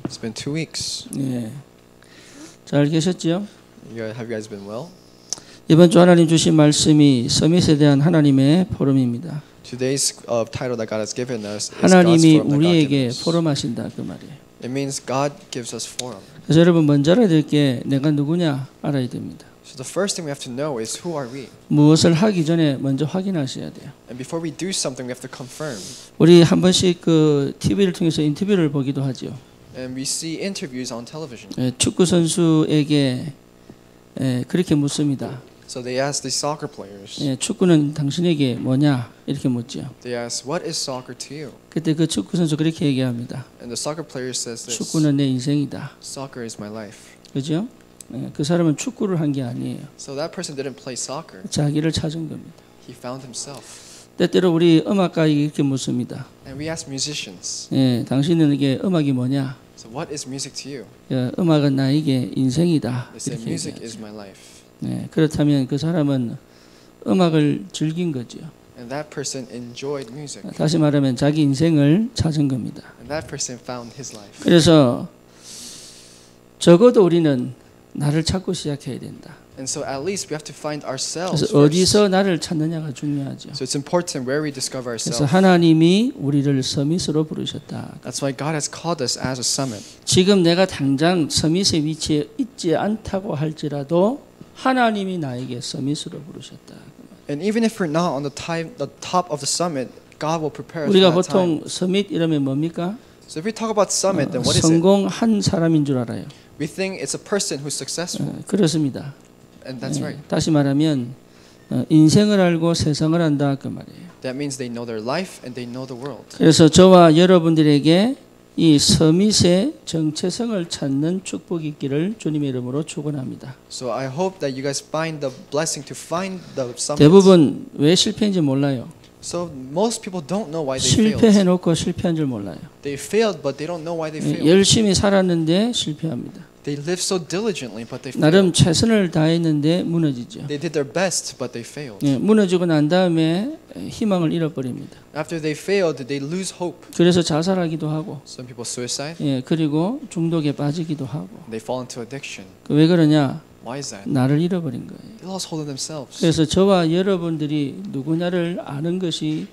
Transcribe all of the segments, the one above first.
It's been 2 weeks. 예. 잘 계셨지요? Have you guys been well? 이번 주 하나님 주신 말씀이 서밋에 대한 하나님의 포럼입니다. Today's title that God has given us is God's 하나님이 forum that God 우리에게 given us. 포럼하신다 그 말이에요. It means God gives us forum. 그래서 여러분 먼저 알아야 될 게 내가 누구냐 알아야 됩니다. So the first thing we have to know is who are we? 무엇을 하기 전에 먼저 확인하셔야 돼요. And before we do something, we have to confirm. 우리 한 번씩 그 TV를 통해서 인터뷰를 보기도 하죠. And we see interviews on television. 축구 선수에게 그렇게 묻습니다. So they ask the soccer players. 축구는 당신에게 뭐냐 이렇게 묻죠. They ask, "What is soccer to you?" 그때 그 축구 선수 그렇게 얘기합니다. And the soccer player says this. 축구는 내 인생이다. Soccer is my life. 그죠? 그 사람은 축구를 한 게 아니에요. So that person didn't play soccer. 자기를 찾은 겁니다. He found himself. 때때로 우리 음악가에게 이렇게 묻습니다. And we ask musicians. 당신에게 음악이 뭐냐? So what is music to you? 음악은 나에게 인생이다. They say 이렇게 music 얘기하죠. is my life. 그렇다면 그 사람은 음악을 즐긴 거죠. And that person enjoyed music. 다시 말하면 자기 인생을 찾은 겁니다. And that person found his life. 그래서 적어도 우리는 나를 찾고 시작해야 된다. And so at least we have to find ourselves 그래서 어디서 나를 찾느냐가 중요하죠. So it's important where we discover 그래서 ourselves. 하나님이 우리를 서밋으로 부르셨다. That's why God has called us as a summit. 지금 내가 당장 서밋의 위치에 있지 않다고 할지라도 하나님이 나에게 서밋으로 부르셨다. And even if we're not on the top of the summit, God will prepare us 우리가 for that time. 보통 서밋 이러면 뭡니까? So if we talk about summit, then what is it? 성공한 사람인 줄 알아요. We think it's a person who's successful. 그렇습니다. And that's right. 다시 말하면 인생을 알고 세상을 안다 그 말이에요. That means they know their life and they know the world. 그래서 저와 여러분들에게 이 서밋의 정체성을 찾는 축복이 있기를 주님의 이름으로 축원합니다. So I hope that you guys find the blessing to find the summit. 대부분 왜 실패인지 몰라요. So most people don't know why they failed. 실패해놓고 실패한 줄 몰라요. They failed, but they don't know why they failed. 열심히 살았는데 실패합니다. They lived so diligently, but they 나름 failed. 최선을 다했는데 무너지죠. They did their best, but they failed. 무너지고 난 다음에 희망을 잃어버립니다. After they failed, they lose hope. 그래서 자살하기도 하고, Some people suicide. 그리고 중독에 빠지기도 하고. They fall into addiction. 왜 그러냐? Why is that? 나를 잃어버린 거예요. They lost hold of themselves. 그래서 저와 여러분들이 누구냐를 아는 것이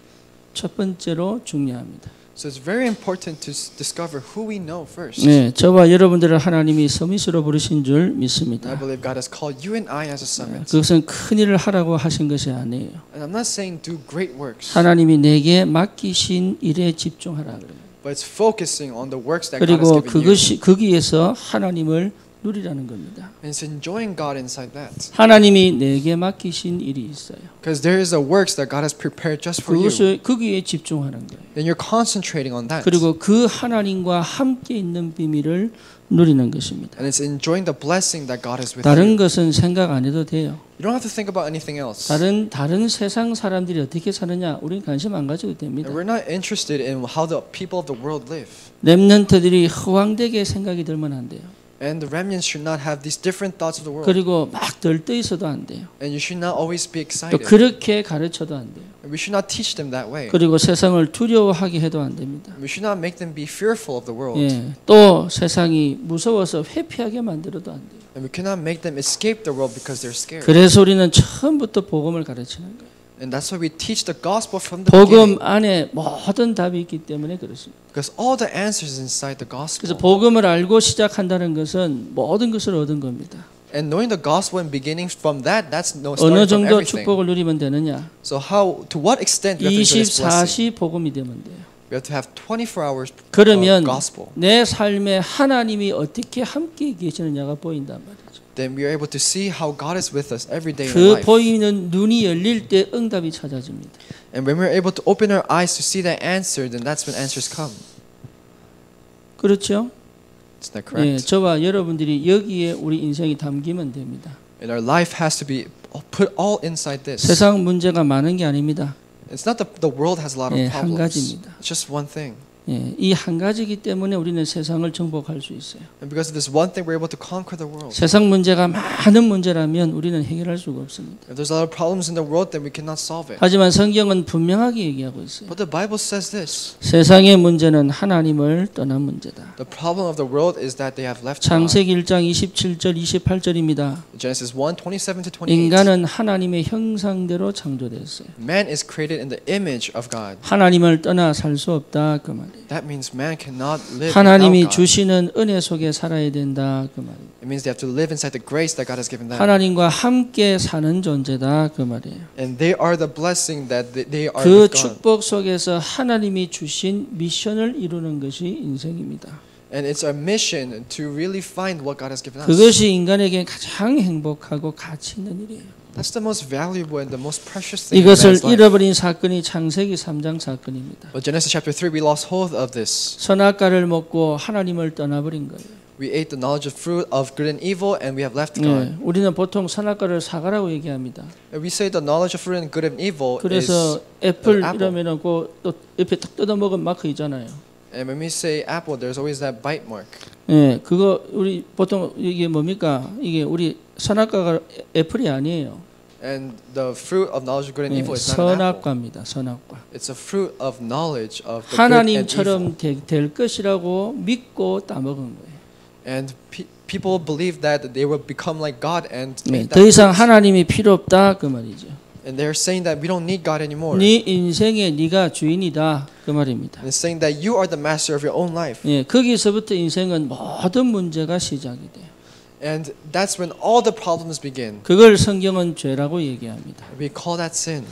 첫 번째로 중요합니다. So it's very important to discover who we know first. 저와 여러분들을 하나님이 서밋으로 부르신 줄 믿습니다. I believe God has called you and I as a summit. 그것은 큰 일을 하라고 하신 것이 아니에요. And I'm not saying do great works, 하나님이 내게 맡기신 일에 집중하라 그래요. but it's focusing on the works that God has 그리고 given you. 거기에서 하나님을 누리라는 겁니다. And it's enjoying God inside that. 하나님이 내게 맡기신 일이 있어요. Because there is a works that God has prepared just for you. 거기에 집중하는 거예요. Then you're concentrating on that. 그리고 그 하나님과 함께 있는 비밀을 누리는 것입니다. And it's enjoying the blessing that God is with 다른 you. 것은 생각 안 해도 돼요. You don't have to think about anything else. 다른 세상 사람들이 어떻게 사느냐 우리는 관심 안 가져도 됩니다. And we're not interested in how the people of the world live. 렘넌트들이 허황되게 생각이 들면 안 돼요. And the remnants should not have these different thoughts of the world. 그리고 막 들떠 있어도 안 돼요. And you should not always be 또 excited. 그렇게 가르쳐도 안 돼요. And we should not teach them that way. 그리고 세상을 두려워하게 해도 안 됩니다. We should not make them be fearful of the world. 또 세상이 무서워서 회피하게 만들어도 안 돼요. And we cannot make them escape the world because they're scared. 그래서 우리는 처음부터 복음을 가르치는 거예요. And that's why we teach the gospel from the 복음 beginning. 안에 모든 답이 있기 때문에 그렇습니다. Because all the answers inside the 그래서 gospel. 복음을 알고 시작한다는 것은 모든 것을 얻은 겁니다. And knowing the gospel and beginning from that, that's no 어느 starting from 정도 everything. 축복을 누리면 되느냐? So to what extent do we have to enjoy this blessing? 24시 복음이 되면 돼요. We have to have 24 hours 그러면 gospel. 내 삶에 하나님이 어떻게 함께 계시느냐가 보인단 말이죠. Then we are able to see how God is with us every day in 그 our life. 보이는 눈이 열릴 때 응답이 찾아집니다. And when we're able to open our eyes to see that answer, then that's when answers come. 그렇죠? Isn't that correct? 저와 여러분들이 여기에 우리 인생이 담기면 됩니다. And our life has to be put all inside this. 세상 문제가 많은 게 아닙니다. It's not the world has a lot of 한 problems. 가지입니다. It's just one thing. 예, 이 한 가지이기 때문에 우리는 세상을 정복할 수 있어요. And because of this one thing, we're able to conquer the world. 세상 문제가 많은 문제라면 우리는 해결할 수가 없습니다. If there's a lot of problems in the world, then we cannot solve it. 하지만 성경은 분명하게 얘기하고 있어요. But the Bible says this. 세상의 문제는 하나님을 떠난 문제다. The problem of the world is that they have left God. 창세기 1장 27절 28절입니다. Genesis 1:27-28. 인간은 하나님의 형상대로 창조되었어요. Man is created in the image of God. 하나님을 떠나 살 수 없다 그 말이에요. That means man cannot live 하나님이 without God. 주시는 은혜 속에 살아야 된다 그 말이에요. It means they have to live inside the grace that God has given them. 하나님과 함께 사는 존재다 그 말이에요. And they are the blessing that they are 그 with God. 축복 속에서 하나님이 주신 미션을 이루는 것이 인생입니다. And it's our mission to really find what God has given us. 그것이 인간에게 가장 행복하고 가치 있는 일이에요. That's the most valuable and the most precious thing in man's 이것을 life. 잃어버린 사건이 창세기 3장 사건입니다. But Genesis chapter 3, we lost hold of this. 선악과를 먹고 하나님을 떠나버린 거예요. We ate the knowledge of fruit of good and evil, and we have left God. 예, 우리는 보통 선악과를 사과라고 얘기합니다. And we say the knowledge of fruit and good and evil 그래서 is 애플 apple. 이러면은 또 옆에 딱 뜯어 먹은 마크 있잖아요. And when we say apple, there's always that bite mark. 예, 그거 우리 보통 이게 뭡니까? 이게 우리 선악과가 애플이 아니에요. And the fruit of knowledge of good and 예, evil is not an apple. 선악과입니다. 선악과. It's a fruit of knowledge of the good and evil. 하나님처럼 될 것이라고 믿고 따먹은 거예요. And people believe that they will become like God and 네, ate 더 that 이상 fruit. 하나님이 필요 없다 그 말이죠. And they're saying that we don't need God anymore. 네 인생의 네가 주인이다 그 말입니다. And it's saying that you are the master of your own life. 예, 거기서부터 인생은 모든 문제가 시작이 돼요. And that's when all the problems begin. 그걸 성경은 죄라고 얘기합니다. We call that sin.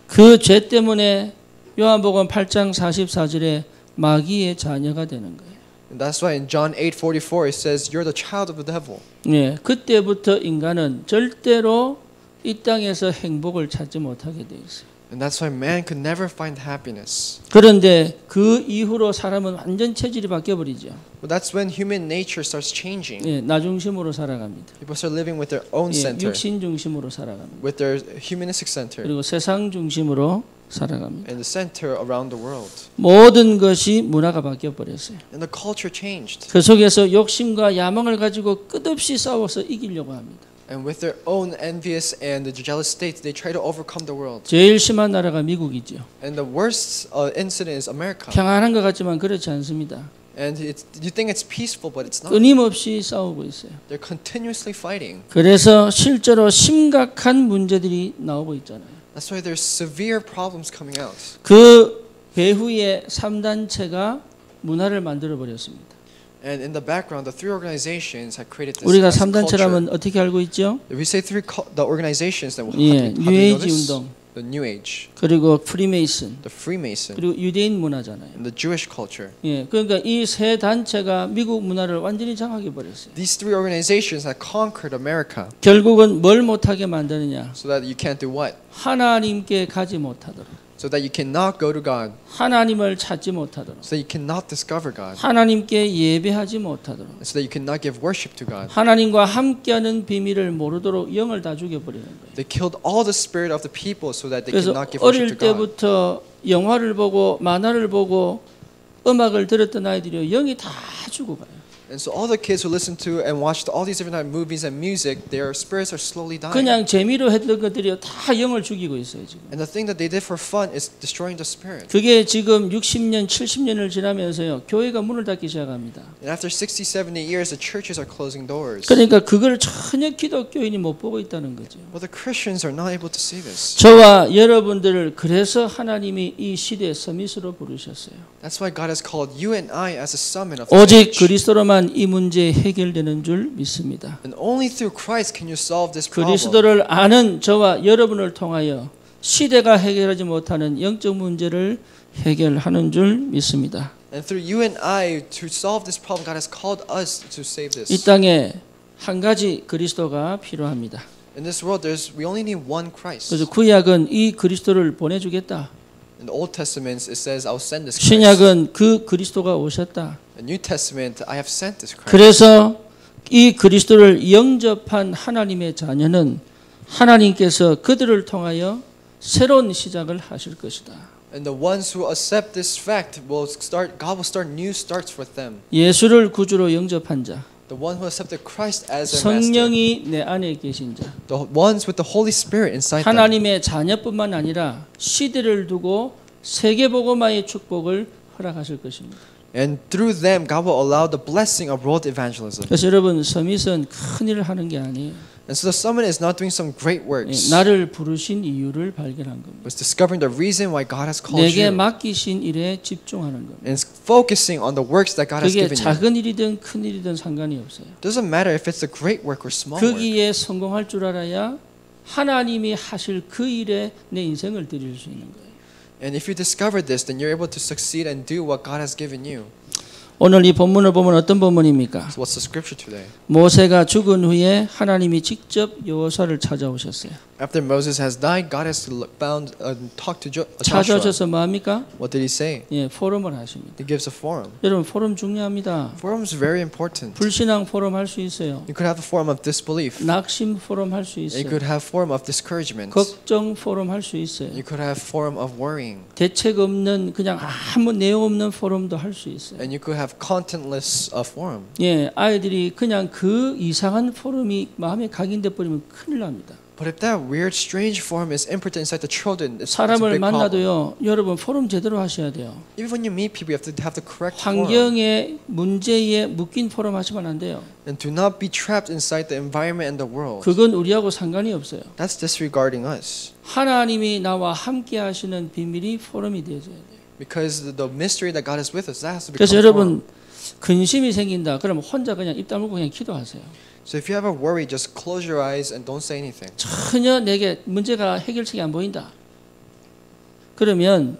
그 죄 때문에 요한복음 8장 44절에 마귀의 자녀가 되는 거예요. And that's why in John 8:44 it says you're the child of the devil. 예, 그때부터 인간은 절대로 이 땅에서 행복을 찾지 못하게 돼 있어요. And that's why man could never find happiness. 그런데 그 이후로 사람은 완전 체질이 바뀌어 버리죠. But that's when human nature starts changing. 예, 나 중심으로 살아갑니다. People start living with their own 예, center, 육신 중심으로 살아갑니다. with their humanistic center, 그리고 세상 중심으로 살아갑니다. and the center around the world. 모든 것이 문화가 바뀌어 버렸어요. And the culture changed. 그 속에서 욕심과 야망을 가지고 끝없이 싸워서 이기려고 합니다. And with their own envious and the jealous states, they try to overcome the world. 제일 심한 나라가 미국이죠. And the worst incident is America. 평안한 것 같지만 그렇지 않습니다. And you think it's peaceful, but it's not. 끊임없이 싸우고 있어요. They're continuously fighting. 그래서 실제로 심각한 문제들이 나오고 있잖아요. That's why there's severe problems coming out. 그 배후에 3단체가 문화를 만들어 버렸습니다. And in the background, the three organizations have created this 우리가 as culture. 3단체라면 어떻게 알고 있죠? If we say the organizations, then how 예, do you know 뉴에이지 this? 운동, The New Age, 그리고 프리메이슨, the Freemason, 그리고 유대인 문화잖아요. and the Jewish culture. 예, 그러니까 이 세 단체가 미국 문화를 완전히 장악해 버렸어요. These three organizations have conquered America 결국은 뭘 못하게 만드느냐? so that you can't do what? 하나님께 가지 못하도록, So that you cannot go to God, 하나님을 찾지 못하도록, so that you cannot discover God, 하나님께 예배하지 못하도록, so that you cannot give worship to God. 하나님과 함께하는 비밀을 모르도록 영을 다 죽여버리는 거예요. They killed all the spirit of the people so that they 그래서 cannot give worship 어릴 to God. 때부터 영화를 보고 만화를 보고 음악을 들었던 아이들이 영이 다 죽어가요. And so all the kids who listen to and watched all these different movies and music, their spirits are slowly dying. 그냥 재미로 했던 것들이 다 영을 죽이고 있어요 지금. And the thing that they did for fun is destroying the spirit. 그게 지금 60년, 70년을 지나면서요 교회가 문을 닫기 시작합니다. And after 60, 70 years, the churches are closing doors. 그러니까 그걸 전혀 기독교인이 못 보고 있다는 거죠. But the Christians are not able to see this. 저와 여러분들을 그래서 하나님이 이 시대의 서밋으로 부르셨어요. That's why God has called you and I as a summit of the 오직 age. 그리스도로만 이 문제 해결되는 줄 믿습니다. And only through Christ can you solve this problem. 그리스도를 아는 저와 여러분을 통하여 시대가 해결하지 못하는 영적 문제를 해결하는 줄 믿습니다. And through you and I to solve this problem, God has called us to save this. 이 땅에 한 가지 그리스도가 필요합니다. In this world, we only need one Christ. 그래서 구약은 이 그리스도를 보내주겠다. In the Old Testament, it says, "I'll send this Christ." 신약은 그 그리스도가 오셨다. The New Testament, I have sent this Christ. 그래서 이 그리스도를 영접한 하나님의 자녀는 하나님께서 그들을 통하여 새로운 시작을 하실 것이다. And the ones who accept this fact will start. God will start new starts for them. 예수를 구주로 영접한 자, The one who accepted Christ as their master. 성령이 내 안에 계신 자, The ones with the Holy Spirit inside them. 하나님의 자녀뿐만 아니라 시대를 두고 세계복음화의 축복을 허락하실 것입니다. And through them, God will allow the blessing of world evangelism. 그래서 여러분 서밋은 큰 일을 하는 게 아니에요. And so the summit is not doing some great works. 나를 부르신 이유를 발견한 겁니다. It's discovering the reason why God has called 내게 you. 맡기신 일에 집중하는 겁니다. And it's focusing on the works that God has 그게 given you. 작은 일이든 큰 일이든 상관이 없어요. Doesn't matter if it's a great work or small work. 거기에 성공할 줄 알아야 하나님이 하실 그 일에 내 인생을 드릴 수 있는 거예요. And if you discover this, then you're able to succeed and do what God has given you. 오늘 이 본문을 보면 어떤 본문입니까? So what's the scripture today? 모세가 죽은 후에 하나님이 직접 여호수아를 찾아오셨어요. After Moses has died, God has found talked to Joshua. 찾아오셔서 뭐 합니까? What did he say? 예, 포럼을 하십니다. He gives a forum. 여러분 포럼 중요합니다. Forum is very important. 불신앙 포럼 할 수 있어요. You could have a forum of disbelief. 낙심 포럼 할 수 You 있어요. could have forum of discouragement. 걱정 포럼 할 수 있어요. You could have forum of worrying. 대책 없는 그냥 아무 내용 없는 포럼도 할 수 있어요. And you could have contentless forum. 예, 아이들이 그냥 그 이상한 포럼이 마음에 각인돼 버리면 큰일 납니다. But if that weird, strange forum is imprinted inside the children, it's a 사람을 big problem. 만나도요, 여러분 포럼 제대로 하셔야 돼요. Even when you meet people, you have the correct forum. 환경의 문제에 묶인 포럼 하시면 안 돼요. And do not be trapped inside the environment and the world. 그건 우리하고 상관이 없어요. That's disregarding us. 하나님이 나와 함께 하시는 비밀이 포럼이 되어져야 돼요. Because the mystery that God is with us, that has to become 그래서 forum. 여러분 근심이 생긴다. 그러면 혼자 그냥 입 다물고 그냥 기도하세요. So if you have a worry, just close your eyes and don't say anything. 전혀 내게 문제가 해결책이 안 보인다. 그러면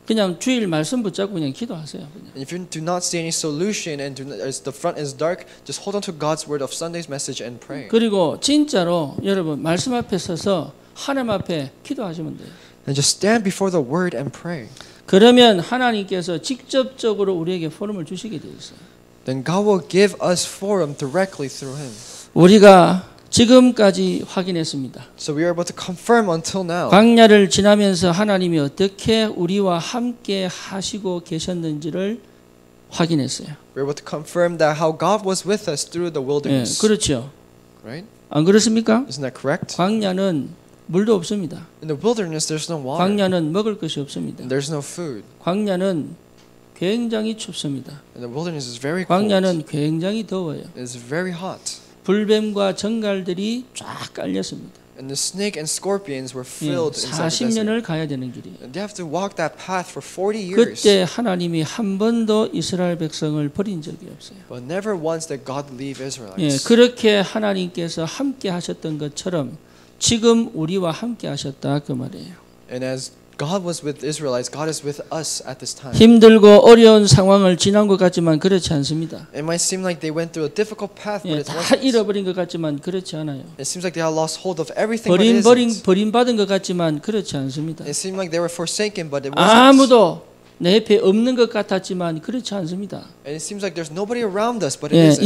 그냥 주일 말씀 붙잡고 그냥 기도하세요. 그냥. And if you do not see any solution and as the front is dark, just hold on to God's word of Sunday's message and pray. 그리고 진짜로 여러분 말씀 앞에 서서 하나님 앞에 기도하시면 돼요. And just stand before the word and pray. 그러면 하나님께서 직접적으로 우리에게 포럼을 주시게 되어 있어요. Then God will give us forum directly through Him. 우리가 지금까지 확인했습니다. So we are able to confirm until now. 광야를 지나면서 하나님이 어떻게 우리와 함께 하시고 계셨는지를 확인했어요. We're able to confirm that how God was with us through the 예, wilderness. 그렇죠. Right? 안 그렇습니까? Isn't that correct? 광야는 물도 없습니다. In the wilderness, there's no water. 광야는 먹을 것이 없습니다. And there's no food. 광야는 굉장히 춥습니다. And the wilderness is very cold. 광야는 굉장히 더워요. It's very hot. 불뱀과 정갈들이 쫙 깔렸습니다. And the snake and scorpions were filled inside the desert. 40년을 가야 되는 길이에요. And they have to walk that path for 40 years. 그때 하나님이 한 번도 이스라엘 백성을 버린 적이 없어요. But never once did God leave 예, Israelites. 그렇게 하나님께서 함께 하셨던 것처럼 지금 우리와 함께 하셨다 그 말이에요. And as God was with Israelites, God is with us at this time. 힘들고 어려운 상황을 지난 것 같지만 그렇지 않습니다. It might seem like they went through a difficult path, but 예, it 다 wasn't. 잃어버린 것 같지만 그렇지 않아요. It seems like they had lost hold of everything, but it isn't. 버림받은 것 같지만 그렇지 않습니다. It seemed like they were forsaken, but it wasn't. 아무도 내 옆에 없는 것 같았지만 그렇지 않습니다. And it seems like there's nobody around us, but it 예, isn't.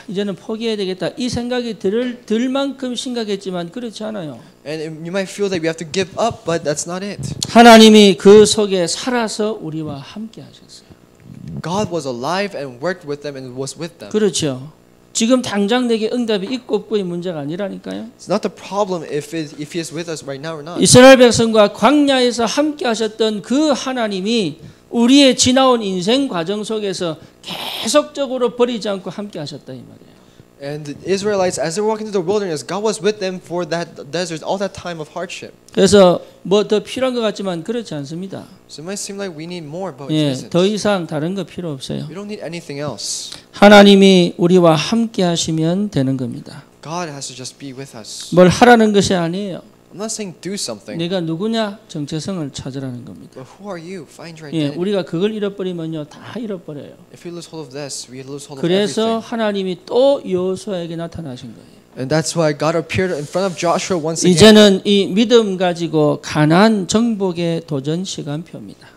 이제는 포기해야 되겠다. 이 생각이 들 만큼 심각했지만 그렇지 않아요. And you might feel that we have to give up, but that's not it. 하나님이 그 속에 살아서 우리와 함께 하셨어요. God was alive and worked with them and was with them. 그렇죠. 지금 당장 내게 응답이 있고 없고의 문제가 아니라니까요. It's not the problem if He is with us right now or not. 이스라엘 백성과 광야에서 함께 하셨던 그 하나님이 우리의 지나온 인생 과정 속에서 계속적으로 버리지 않고 함께 하셨다 이 말이에요. And the Israelites, as they were walking through the wilderness, God was with them for that desert, all that time of hardship. 그래서 뭐 더 필요한 것 같지만 그렇지 않습니다. So it might seem like we need more, but it 예, isn't. 더 이상 다른 거 필요 없어요. We don't need anything else. 하나님이 우리와 함께 하시면 되는 겁니다. God has to just be with us. 뭘 하라는 것이 아니에요. I'm not saying do something, 내가 누구냐 정체성을 찾으라는 겁니다. but who are you? Find your 예, identity. 우리가 그걸 잃어버리면요 다 잃어버려요. If we lose hold of this, we lose hold of 그래서 everything. 하나님이 또 여호수아에게 나타나신 거예요. And that's why God appeared in front of Joshua once again. 이제는 이 믿음 가지고 가나안 정복의 도전 시간표입니다.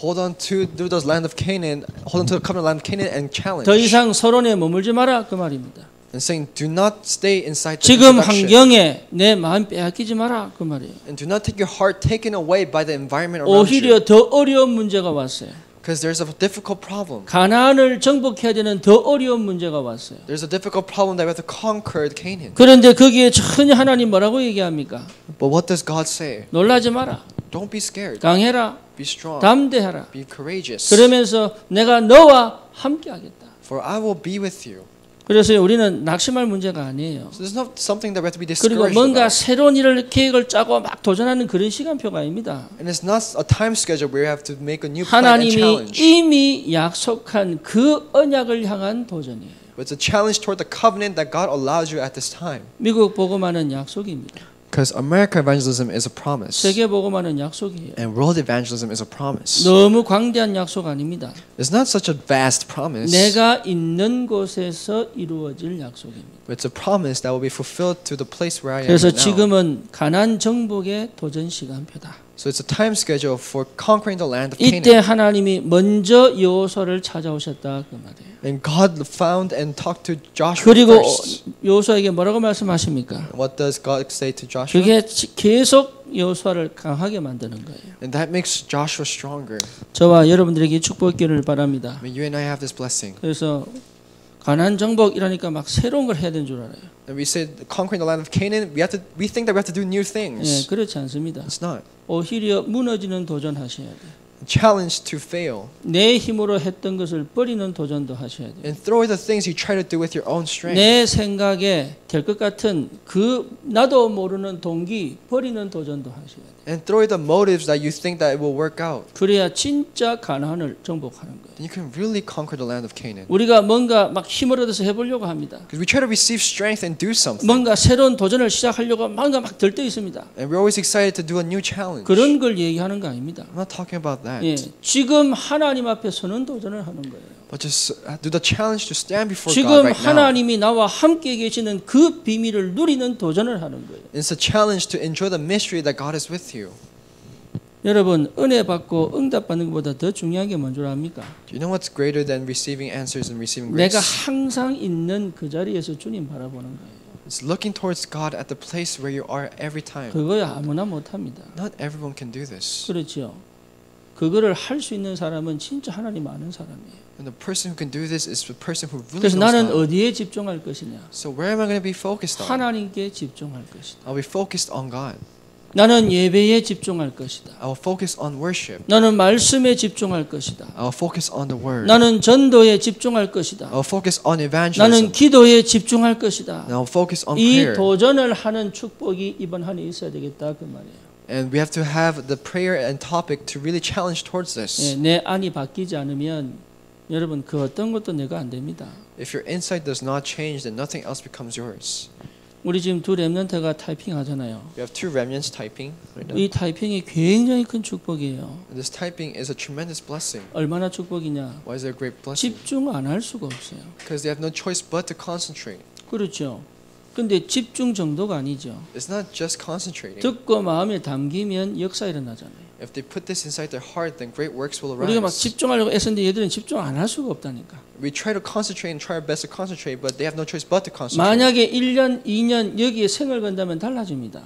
Hold on to those land of Canaan. Hold on to the covenant land of Canaan and challenge. 더 이상 서론에 머물지 마라 그 말입니다. And saying, do not stay inside the 지금 production. 환경에 내 마음 빼앗기지 마라 그 말이에요. And do not take your heart taken away by the environment around 오히려 you. 더 어려운 문제가 왔어요. Because there's a difficult problem. 가나안을 정복해야 되는 더 어려운 문제가 왔어요. There's a difficult problem that we have to conquer Canaan. 그런데 거기에 전혀 하나님 뭐라고 얘기합니까? But what does God say? 놀라지 마라. Don't be scared. 강해라. Be strong. 담대하라. Be courageous. 그러면서 내가 너와 함께 하겠다. For I will be with you. 그래서 우리는 낙심할 문제가 아니에요. So there's not something that we have to be 그리고 discouraged 뭔가 about. 새로운 일을 계획을 짜고 막 도전하는 그런 시간표가 아닙니다. And it's not a time schedule where you have to make a new plan and 하나님이 challenge. 이미 약속한 그 언약을 향한 도전이에요. But it's a challenge toward the covenant that God allows you at this time. 미국 복음화는 약속입니다. Because American evangelism is a promise. 세계 복음화는 약속이에요. And world evangelism is a promise. 너무 광대한 약속 아닙니다. It's not such a vast promise. 내가 있는 곳에서 이루어질 약속입니다. But it's a promise that will be fulfilled to the place where I am 그래서 now. 지금은 가나안 정복의 도전 시간표다. So it's a time schedule for conquering the land of 이때 Canaan. 하나님이 먼저 여호수아를 찾아오셨다 그 말이에요. And God found and talked to Joshua 그리고 first. 여호수아에게 뭐라고 말씀하십니까? What does God say to Joshua? 그게 계속 여호수아를 강하게 만드는 거예요. And that makes Joshua stronger. 저와 여러분들에게 축복기를 바랍니다. May you and I have this blessing. 그래서 가나안 정복이라니까 막 새로운 걸 해야 되는 줄 알아요. And we said conquering the land of Canaan, we think that we have to do new 예, things. 그렇지 않습니다. It's not. 오히려 무너지는 도전하셔야 돼요. Challenge to fail 내 힘으로 했던 것을 버리는 도전도 하셔야 돼요. and throw away the things you try to do with your own strength. 내 생각에 될 것 같은 그 나도 모르는 동기 버리는 도전도 하셔야 돼요. And throw away the motives that you think that it will work out. 그래야 진짜 가나안을 정복하는 거예요. Then you can really conquer the land of Canaan. 우리가 뭔가 막 힘을 얻어서 해보려고 합니다. Because we try to receive strength and do something. 뭔가 새로운 도전을 시작하려고 뭔가 막 들떠 있습니다. And we're always excited to do a new challenge. 그런 걸 얘기하는 거 아닙니다. I'm not talking about that. 예, 지금 하나님 앞에 서는 도전을 하는 거예요. But just do the challenge to stand before God 지금 right now. 하나님이 나와 함께 계시는 그 비밀을 누리는 도전을 하는 거예요. It's a challenge to enjoy the mystery that God is with you. 여러분 은혜 받고 응답 받는 것보다 더 중요한 게 뭔 줄 압니까? Do you know what's greater than receiving answers and receiving 내가 grace? 항상 있는 그 자리에서 주님 바라보는 거예요. It's looking towards God at the place where you are every time. 그거야 아무나 못합니다. Not everyone can do this. 그렇죠. 그거를 할 수 있는 사람은 진짜 하나님 아는 사람이에요. And the person who can do this is the person who really 그래서 knows 나는 God. 어디에 집중할 것이냐? So where am I going to be focused on? 하나님께 집중할 것이다. I'll be focused on God. 나는 예배에 집중할 것이다. I will focus on worship. 나는 말씀에 집중할 것이다. I will focus on the word. 나는 전도에 집중할 것이다. I will focus on 나는 evangelism. 기도에 집중할 것이다. And I will focus on 이 prayer. 도전을 하는 축복이 이번 한 해 있어야 되겠다 그 말이에요. And we have to have the prayer and topic to really challenge towards 예, this. 내 안이 바뀌지 않으면 여러분 그 어떤 것도 내가 안 됩니다. If your insight does not change, then nothing else becomes yours. 우리 지금 두 렘넌트가 타이핑 하잖아요. We have two remnants typing right now. 이 타이핑이 굉장히 큰 축복이에요. And this typing is a tremendous blessing. 얼마나 축복이냐? Why is it a great blessing? 집중 안 할 수가 없어요. Because they have no choice but to concentrate. 그렇죠. 근데 집중 정도가 아니죠. It's not just concentrating. 듣고 마음에 담기면 역사 일어나잖아요. If they put this inside their heart, then great works will 우리가 막 arise. 집중하려고 애쓰는데 얘들은 집중 안 할 수가 없다니까. We try to concentrate and try our best to concentrate, but they have no choice but to concentrate. 만약에 1년, 2년 여기에 생을 건다면 달라집니다.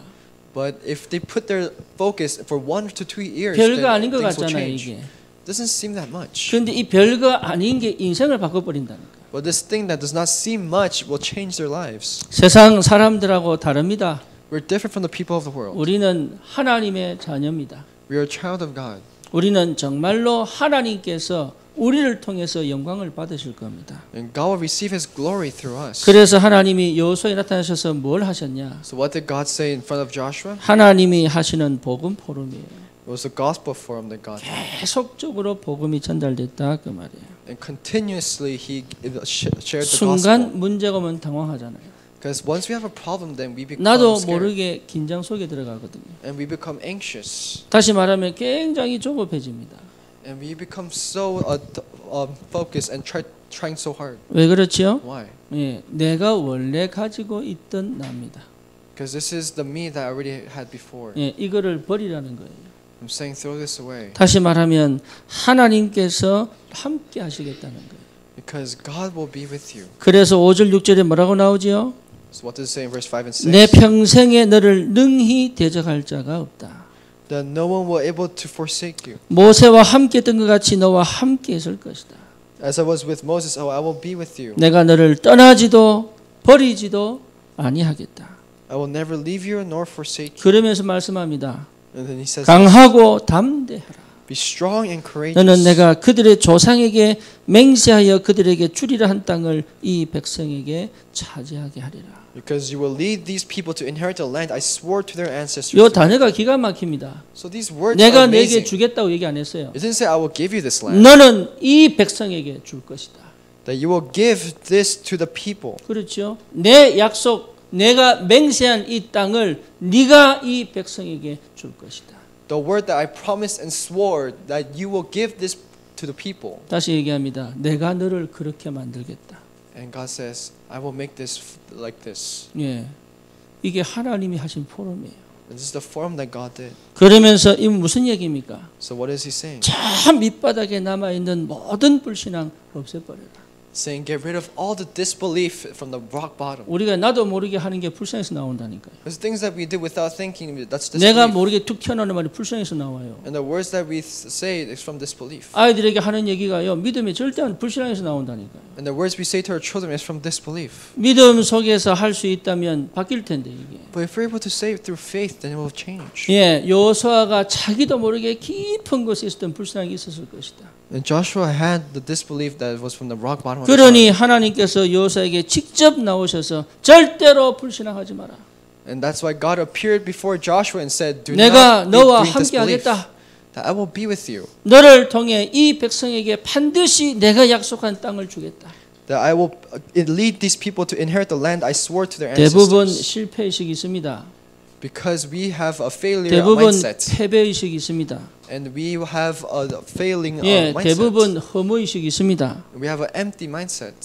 But if they put their focus for 1 to 2 years, 별거 then 아닌 것 things will 같잖아요 change. 이게. Doesn't seem that much. 그런데 이 별거 아닌 게 인생을 바꿔버린다니까. But this thing that does not seem much will change their lives. 세상 사람들하고 다릅니다. We're different from the people of the world. 우리는 하나님의 자녀입니다. We are a child of God. 우리는 정말로 하나님께서 우리를 통해서 영광을 받으실 겁니다. And God will receive His glory through us. 그래서 하나님이 여호수아에 나타나셔서 뭘 하셨냐? So what did God say in front of Joshua? 하나님이 하시는 복음 포럼이에요. It was the gospel forum that God had. 계속적으로 복음이 전달됐다 그 말이에요. And continuously He shared the 순간 gospel. 문제가 오면 당황하잖아요. Because once we have a problem, then we become 나도 scared. 모르게 긴장 속에 들어가거든요. And we become anxious. 다시 말하면 굉장히 조급해집니다. And we become so focused and trying so hard. 왜 그렇지요? Why? 예, 내가 원래 가지고 있던 납니다. Because this is the me that I already had before. 예, 이거를 버리라는 거예요. I'm saying throw this away. 다시 말하면 하나님께서 함께 하시겠다는 거예요. Because God will be with you. 그래서 5절 6절에 뭐라고 나오지요? So what does it say in verse 5 and 6? 내 평생에 너를 능히 대적할 자가 없다. That no one will able to forsake you. 모세와 함께 했던 것 같이 너와 함께 있을 것이다. As I was with Moses, I will be with you. 내가 너를 떠나지도 버리지도 아니하겠다. I will never leave you nor forsake you. 그러면서 말씀합니다. And then he says, 강하고 담대하라. be strong and courageous. 너는 내가 그들의 조상에게 맹세하여 그들에게 주리라 한 땅을 이 백성에게 차지하게 하리라. Because you will lead these people to inherit the land I swore to their ancestors. 이 단어가 기가 막힙니다. So these words 내가 are 내게 amazing. 주겠다고 얘기 안 했어요. It didn't say I will give you this land. 너는 이 백성에게 줄 것이다. That you will give this to the people. 그렇죠. 내 약속, 내가 맹세한 이 땅을 네가 이 백성에게 줄 것이다. The word that I promised and swore that you will give this to the people. 다시 얘기합니다. 내가 너를 그렇게 만들겠다. And God says, I will make this like this. 예, 이게 하나님이 하신 포럼이에요. And this is the form that God did. 그러면서 이 무슨 얘기입니까? So what is he saying? 저 밑바닥에 남아 있는 모든 불신앙 없애버려라. Saying get rid of all the disbelief from the rock bottom. 우리가 나도 모르게 하는 게 불신앙에서 나온다니까요. There's things that we do without thinking. That's 내가 disbelief. 모르게 툭 튀어나오는 말이 불신앙에서 나와요. And the words that we say is from disbelief. 아이들에게 하는 얘기가요. 믿음이 절대 안 불신앙에서 나온다니까요. And the words we say to our children is from disbelief. 믿음 속에서 할 수 있다면 바뀔 텐데 이게. But if we're able to say it through faith, then it will change. 예, 여호수아가 자기도 모르게 깊은 곳에 있었던 불신앙이 있었을 것이다. And Joshua had the disbelief that was from the rock bottom of his 그러니 heart. 하나님께서 여호수아에게 직접 나오셔서 절대로 불신앙하지 마라. And that's why God appeared before Joshua and said, "Do 내가 not be 너와 doing 함께 disbelief. 하겠다. That I will be with you. 너를 통해 이 백성에게 반드시 내가 약속한 땅을 주겠다." That I will lead these people to inherit the land I swore to their 대부분 ancestors." 실패의식이 있습니다. Because we have a failure 대부분 mindset, 패배의식이 있습니다. and we have a failing 예, mindset. 대부분 허무의식이 있습니다. We have an empty mindset.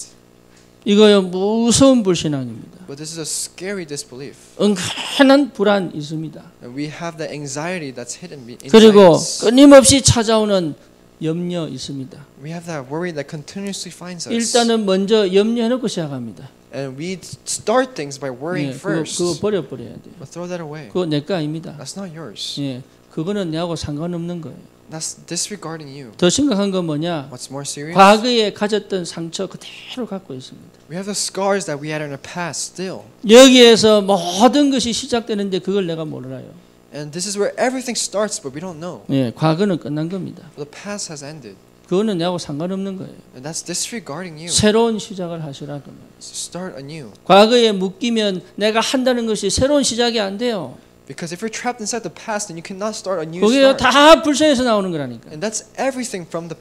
이거요 무서운 불신앙입니다. But this is a scary disbelief. 은근한 불안이 있습니다. And we have the anxiety that's hidden inside 그리고 us. 끊임없이 찾아오는 염려 있습니다. We have that worry that continuously finds us. 일단은 먼저 염려해놓고 시작합니다. And we start things by worrying 예, first. 그거 버려버려야 돼요. But throw that away. 그거 내 거 아닙니다. That's not yours. 예, 그거는 내하고 상관없는 거예요. That's disregarding you. 더 심각한 건 뭐냐? What's more serious? 과거에 가졌던 상처 그대로 갖고 있습니다. We have the scars that we had in the past still. 여기에서 모든 것이 시작되는데 그걸 내가 몰라요. And this is where everything starts, but we don't know. 예, 과거는 끝난 겁니다. The past has ended. 그거는 내하고 상관없는 거예요. And that's disregarding you. 새로운 시작을 하시라 그 말이에요. So start anew. 과거에 묶이면 내가 한다는 것이 새로운 시작이 안 돼요. Because if you're trapped inside the past, then you cannot start a new 그게 start. 다 불신에서 나오는 거라니까. And that's everything from the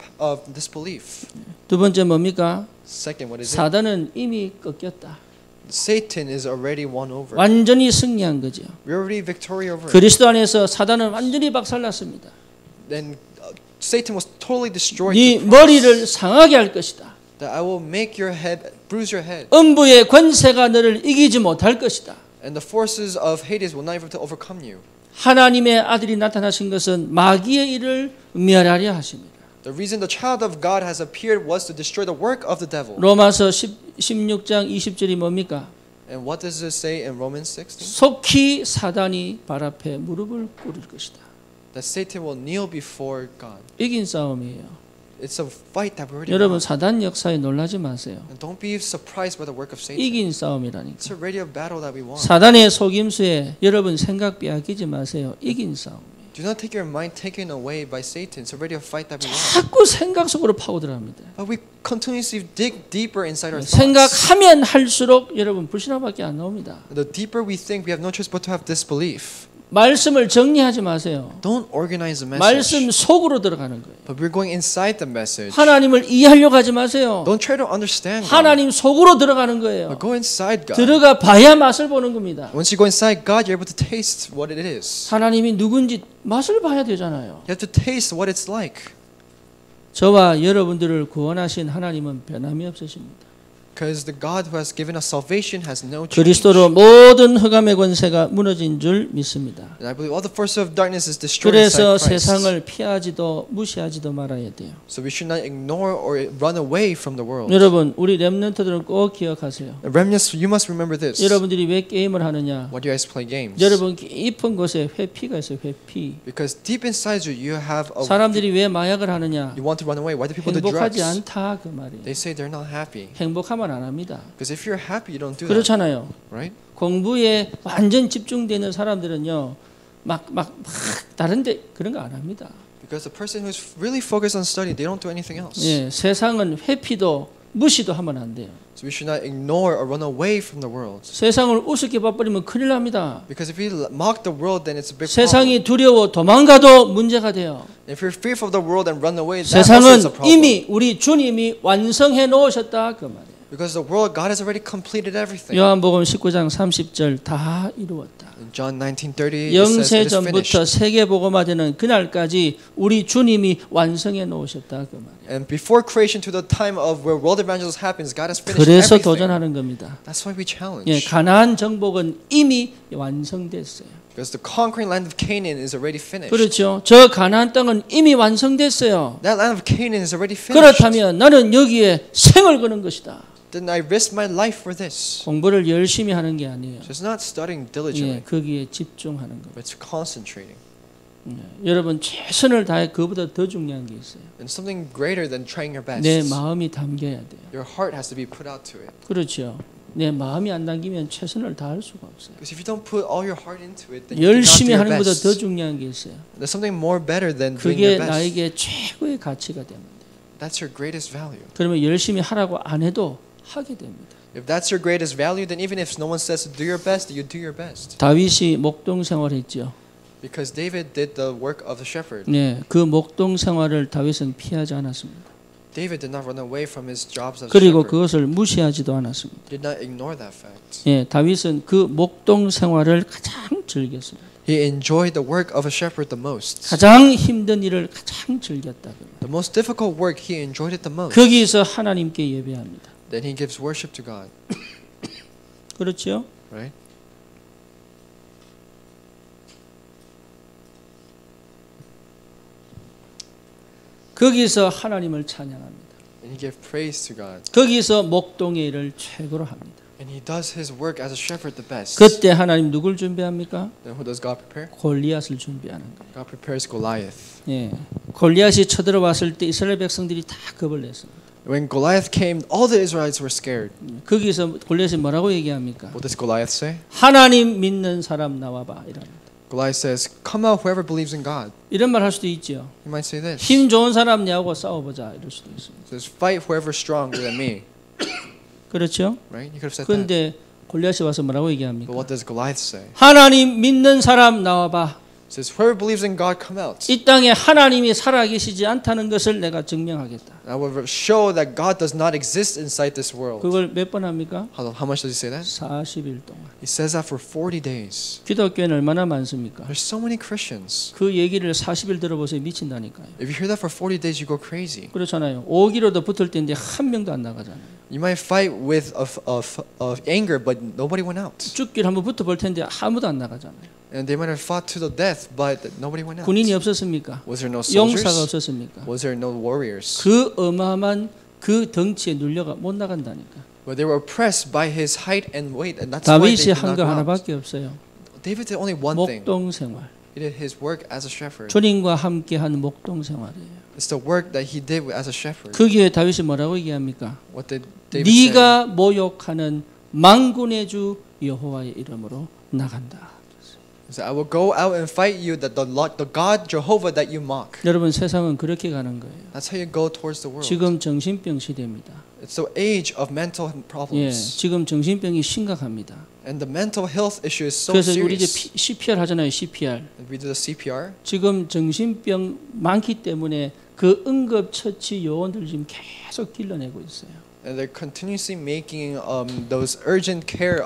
disbelief. 두 번째 뭡니까? Second, what is it? 사단은 이미 꺾였다. Satan is already won over. 완전히 승리한 거죠. We're already victorious over it. 그리스도 안에서 사단은 완전히 박살났습니다. Then Satan was totally destroyed. 네 through Christ. 머리를 상하게 할 것이다. That I will make your head, bruise your head. 음부의 권세가 너를 이기지 못할 것이다. And the forces of Hades will not be able to overcome you. 하나님의 아들이 나타나신 것은 마귀의 일을 멸하려 하십니다. The reason the child of God has appeared was to destroy the work of the devil. 로마서 16장 20절이 뭡니까? And what does it say in Romans 16? 속히 사단이 발 앞에 무릎을 꿇을 것이다. That Satan will kneel before God. 이긴 싸움이에요. It's a fight that we already 여러분 won. 사단 역사에 놀라지 마세요. And don't be surprised by the work of Satan. 이긴 싸움이라니까. It's already a battle that we won. 사단의 속임수에 여러분 생각 빼앗기지 마세요. 이긴 싸움. Do not take your mind taken away by Satan. It's already a fight that we won. 자꾸 생각 속으로 파고들어갑니다. But we continuously dig deeper inside our thoughts. 생각하면 할수록 여러분 불신앙밖에 안 나옵니다. The deeper we think, we have no choice but to have disbelief. 말씀을 정리하지 마세요. Don't organize the message. 말씀 속으로 들어가는 거예요. But we're going inside the message. 하나님을 이해하려고 하지 마세요. Don't try to understand God. 하나님 속으로 들어가는 거예요. But go inside God. 들어가 봐야 맛을 보는 겁니다. Once you go inside God, you're able to taste what it is. 하나님이 누군지 맛을 봐야 되잖아요. You have to taste what it's like. 저와 여러분들을 구원하신 하나님은 변함이 없으십니다. Because the God who has given us salvation has no change. 그리스도로 모든 흑암의 권세가 무너진 줄 믿습니다. And I believe all the force of darkness is destroyed inside 그래서 Christ. 세상을 피하지도 무시하지도 말아야 돼요. So we should not ignore or run away from the world. 여러분, 우리 렘넌트들은 꼭 기억하세요. Remnants, you must remember this. 여러분들이 왜 게임을 하느냐? Why do you guys play games? 여러분 깊은 곳에 회피가 있어요. 회피. Because deep inside you have a. 사람들이 왜 마약을 하느냐? You want to run away. Why do people do 행복하지 drugs? 않다 그 말이에요. They say they're not happy. 행복하면 안 합니다. Because if you're happy, you don't do that. 그렇잖아요. Right? 공부에 완전 집중되는 사람들은요, 막 다른데 그런 거 안 합니다. Because the person who's really focused on study, they don't do anything else. 예, 세상은 회피도 무시도 하면 안 돼요. So we should not ignore or run away from the world. 세상을 우습게 봐버리면 큰일 납니다. Because if we mock the world, then it's a big problem. 세상이 두려워 도망가도 문제가 돼요. If you're fearful of the world and run away, that also 세상은 is a problem. 이미 우리 주님이 완성해 놓으셨다 그 말이에요. Because the world, God has already completed everything. 요한복음 19장 30절 다 이루었다. In John 19:30, it says it is finished. 영세전부터 세계복음화되는 그날까지 우리 주님이 완성해 놓으셨다 그 말이에요. And before creation to the time of where world evangelism happens, God has finished 그래서 everything. 도전하는 겁니다. That's why we challenge. 예, 가나안 정복은 이미 완성됐어요. Because the conquering land of Canaan is already finished. 그렇죠. 저 가나안 땅은 이미 완성됐어요. That land of Canaan is already finished. 그렇다면 나는 여기에 생을 거는 것이다. Then I risk my life for this. 공부를 열심히 하는 게 아니에요. So it's not studying 예, diligently, 거기에 집중하는 거. but it's concentrating. 여러분 최선을 다해 그보다 더 중요한 게 있어요. And something greater than trying your best. 내 마음이 담겨야 돼요. Your heart has to be put out to it. 그렇죠. 내 마음이 안 담기면 최선을 다할 수가 없어요. Because if you don't put all your heart into it, then you cannot do 열심히 your 하는 것보다 best. 더 중요한 게 있어요. There's something more better than doing 그게 your best. 나에게 최고의 가치가 됩니다. That's your greatest value. 그러면 열심히 하라고 안 해도 하게 됩니다. If that's your greatest value, then even if no one says to do your best, you do your best. 다윗이 목동 생활했죠. Because David did the work of the shepherd. 네, 그 목동 생활을 다윗은 피하지 않았습니다. David did not run away from his jobs as a 그리고 shepherd. 그것을 무시하지도 않았습니다. Did not ignore that fact. 예, 다윗은 그 목동 생활을 가장 즐겼습니다. He enjoyed the work of a shepherd the most. 가장 힘든 일을 가장 즐겼다. The most difficult work, he enjoyed it the most. 거기서 하나님께 예배합니다. Then he gives worship to God. 그렇죠? Right? 거기서 하나님을 찬양합니다. And he gives praise to God. 거기서 목동의 일을 최고로 합니다. And he does his work as a shepherd the best. 그때 하나님 누굴 준비합니까? Then who does God prepare? 골리앗을 준비하는 거예요. God prepares Goliath. 예, 골리앗이 쳐들어왔을 때 이스라엘 백성들이 다 겁을 냈습니다. When Goliath came, all the Israelites were scared. 거기서 골리앗이 뭐라고 얘기합니까? What does Goliath say? 하나님 믿는 사람 나와봐 이랍니다. Goliath says, "Come out, whoever believes in God." 이런 말 할 수도 있죠. He might say this. 힘 좋은 사람 나하고 싸워보자 이럴 수도 있습니다. He says, "Fight whoever's stronger than me." 그렇죠? Right? You could have said that. 그런데 골리앗이 와서 뭐라고 But 얘기합니까? what does Goliath say? 하나님 믿는 사람 나와봐. He says, "Whoever believes in God, come out. 이 땅에 하나님이 살아계시지 않다는 것을 내가 증명하겠다. I will show that God does not exist inside this world." 그걸 몇 번 합니까? How much does he say that? 40일 동안. He says that for 40 days. 기독교에는 얼마나 많습니까? There's so many Christians. 그 얘기를 40일 들어보세요. 미친다니까요. If you hear that for 40 days, you go crazy. 그렇잖아요. 5기로도 붙을 텐데 한 명도 안 나가잖아요. You might fight with of anger, but nobody went out. 죽기를 한번 붙어볼 텐데 아무도 안 나가잖아요. And they might have fought to the death, but nobody went out. 군인이 없었습니까? Was there no 용사가 soldiers? 없었습니까? Was there no warriors? 그 어마어마한 그 덩치에 눌려가 못 나간다니까. But they were oppressed by his height and weight, and that's why they 다윗이 did 한 not 거 go out. 하나밖에 없어요. David did only one thing. 목동 생활. He did his work as a shepherd. 주님과 함께한 목동 생활이에요. It's the work that he did as a shepherd. 거기에 다윗이 뭐라고 얘기합니까? What did David say? 네가 모욕하는 만군의 주 여호와의 이름으로 나간다. He said, "I will go out and fight you, that the God Jehovah that you mock." 여러분 세상은 그렇게 가는 거예요. That's how you go towards the world. 지금 정신병 시대입니다. It's the age of mental 예, problems, 지금 정신병이 심각합니다. and the mental health issue is so 그래서 우리 이제 serious. CPR 하잖아요. CPR. And we do the CPR. 지금 정신병 많기 때문에 그 응급처치 요원들 지금 계속 길러내고 있어요. And they're continuously making those urgent care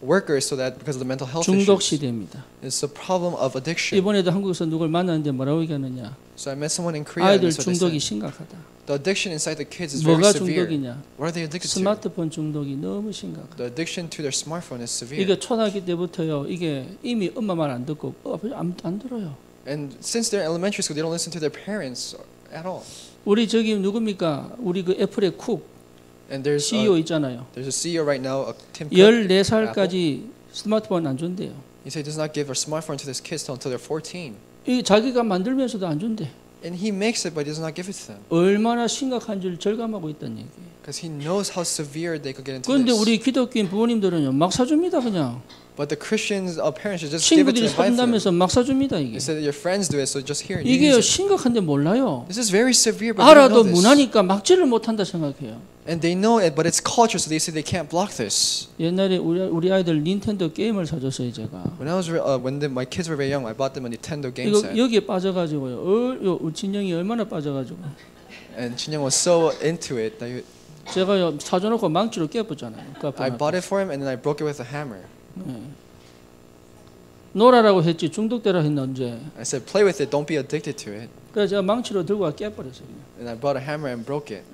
workers so that because of the mental health 중독 issues. 시대입니다. It's the problem of addiction. 이번에도 한국에서 누굴 만났는데 뭐라고 얘기하느냐? So I met someone in Korea. 아이들 And that's what they 중독이 said. 심각하다. The addiction inside the kids is very 뭐가 severe. 중독이냐? What are they addicted to? 스마트폰 중독이 너무 심각하다. The addiction to their smartphone is severe. 이게 초등학교 때부터요. 이게 이미 엄마 말 안 듣고 안 들어요. And since they're elementary school, they don't listen to their parents at all. 우리 저기 누굽니까? 우리 그 애플의 쿡 And there's CEO 있잖아요. there's a CEO right now, Tim Cook. 14살까지 스마트폰 안 준대요. He said he does not give a smartphone to his kids until they're 14. 이 자기가 만들면서도 안 준대. And he makes it, but he does not give it to them. 얼마나 심각한 줄 절감하고 있다는 얘기예요. Because he knows how severe they could get into 그런데 this. 우리 기독교인 부모님들은요. 막 사줍니다 그냥. But the Christians, parents should just give it 친구들이 to them. By them. 사준다면서 막 사줍니다 이게. They said that your friends do it, so just here. 이게요 Use it. 심각한데 몰라요. This is very severe, but they don't 알아도 know this. 문화니까 막지를 못한다 생각해요. And they know it, but it's culture, so they say they can't block this. 옛날에 우리 아이들 닌텐도 게임을 사줬어요 제가. When my kids were very young, I bought them a Nintendo game 이거 set. 여기에 빠져가지고요. 진영이 얼마나 빠져가지고. And Chin Young was so into it that 제가요 사줘놓고 망치로 깨었잖아요. I bought it for him, and then I broke it with a hammer. 놀아라고 했지 중독되라 했나 언제. I said, play with it, don't be addicted to it. 그래서 제가 망치로 들고 와 깨버렸어요. And I bought a hammer and broke it.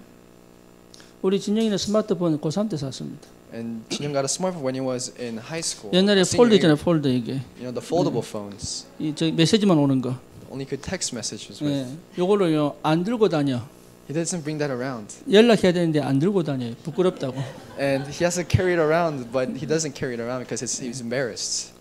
우리 진영이는 스마트폰 고3 때 샀습니다. And Chin Young got a smartphone when he was in high school. 옛날에 senior 폴드 있잖아요 year. 폴드 이게. You know, the foldable phones. 이 저 메시지만 오는 거. Only could text messages with. 예. 요걸로요 안 들고 다녀. He doesn't bring that around. 연락해야 되는데 안 들고 다녀요. 부끄럽다고. And he has to carry it around, but he doesn't carry it around because he's embarrassed.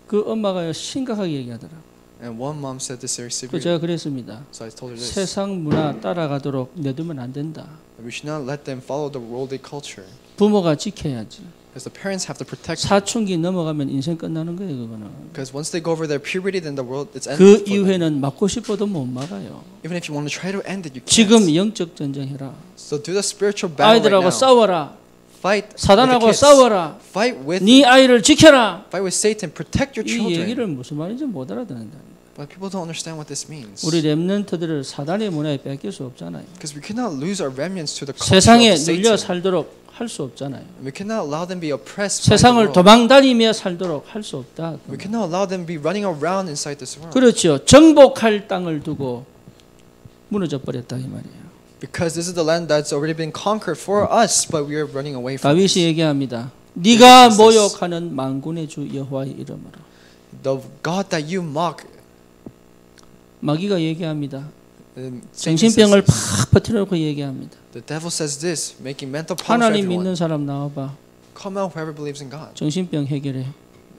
그 엄마가요 심각하게 얘기하더라고. And one mom said this very 그 severely. 제가 그랬습니다. So I told her this. 세상 문화 따라가도록 내두면 안 된다. We should not let them follow the worldly culture. 부모가 지켜야지. Because the parents have to protect them. 사춘기 넘어가면 인생 끝나는 거예요, 그거는. Because once they go over their puberty, then the world it's ended. 그 for them. 이후에는 막고 싶어도 못 막아요. Even if you want to try to end it, you can't. 지금 영적 전쟁해라. So do the spiritual battle right 아이들하고 now. 싸워라. Fight 사단하고 with the kids. 싸워라. Fight with 네 아이를 지켜라. fight with Satan. Protect your 이 children. 얘기를 무슨 말인지 못 알아듣는다. But people don't understand what this means. 우리 렘넌트들을 사단의 문화에 뺏길 수 없잖아요. Because we cannot lose our remnants to the culture 세상에 of 눌려 Satan. 살도록 할 수 없잖아요. We cannot allow them be oppressed by the 세상을 world. 도망다니며 살도록 할 수 없다. We cannot allow them be running around inside this world. 그렇죠. 정복할 땅을 두고 무너져 버렸다 이 말이에요. Because this is the land that's already been conquered for us, but we are running away from 다윗이 it. 얘기합니다. 네가 모욕하는 만군의 주 여호와의 이름으로. The God that you mock. 마귀가 얘기합니다. Satan 정신병을 says this. 팍 퍼뜨려놓고 얘기합니다. The devil says this, making mental problems for 하나님 everyone. 믿는 사람 나와봐. Come out whoever believes in God 정신병 해결해.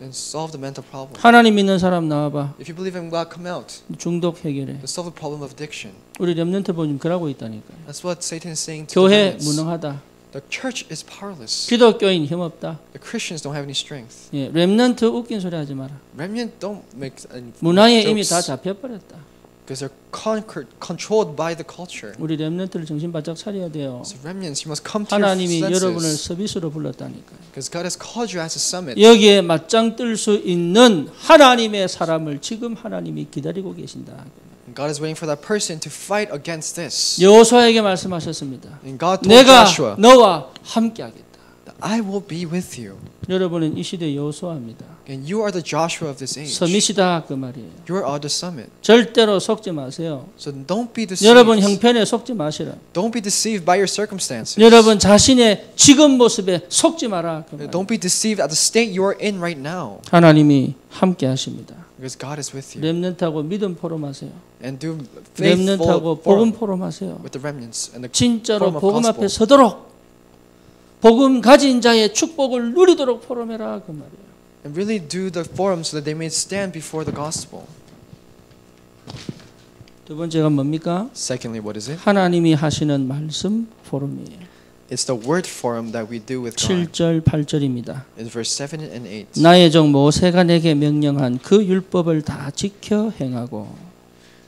and solve the mental problem. 하나님 믿는 사람 나와봐. If you believe in God, come out 중독 해결해. and solve the problem of addiction. 우리 렘넌트 보님 그러고 있다니까요. That's what Satan is saying to the 교회 remnants. 무능하다. The church is powerless. 기독교인 힘없다. The Christians don't have any strength. 예, 렘넌트 웃긴 소리 하지 마라. Remnant don't make any 문화에 이미 다 jokes 잡혀버렸다. because they're controlled by the culture. 우리 렘넌트를 정신 바짝 차려야 돼요. So remnants, you must come to your 하나님이 여러분을 senses 서비스로 불렀다니까요. because God has called you as a summit. 여기에 맞짱 뜰 수 있는 하나님의 사람을 지금 하나님이 기다리고 계신다. And God is waiting for that person to fight against this. 여호수아에게 말씀하셨습니다. And God told 내가 Joshua, 너와 함께하겠다. I will be with you. 여러분은 이 시대 여호수아입니다. And you are the Joshua of this age. 서밋이다 그 말이에요. You are the summit. 절대로 속지 마세요. So don't be deceived. 여러분 형편에 속지 마시라. Don't be deceived by your circumstances. 여러분 자신의 지금 모습에 속지 마라. 그 말이에요. Don't be deceived at the state you are in right now. 하나님이 함께하십니다. Because God is with you. 렘넌트하고 믿음 포럼하세요. And do faithful 렘넌트하고 복음 forum 포럼하세요. with the remnants and the 진짜로 forum of 복음 gospel. 앞에 서도록 복음 가진 자의 축복을 누리도록 포럼해라 그 말이에요. And really do the forum so that they may stand before the gospel. 두 번째가 뭡니까? Secondly, what is it? 하나님이 하시는 말씀 포럼이에요. It's the word forum that we do with God. 7절 8절입니다. It's verse 7 and 8. 나의 종 모세가 내게 명령한 그 율법을 다 지켜 행하고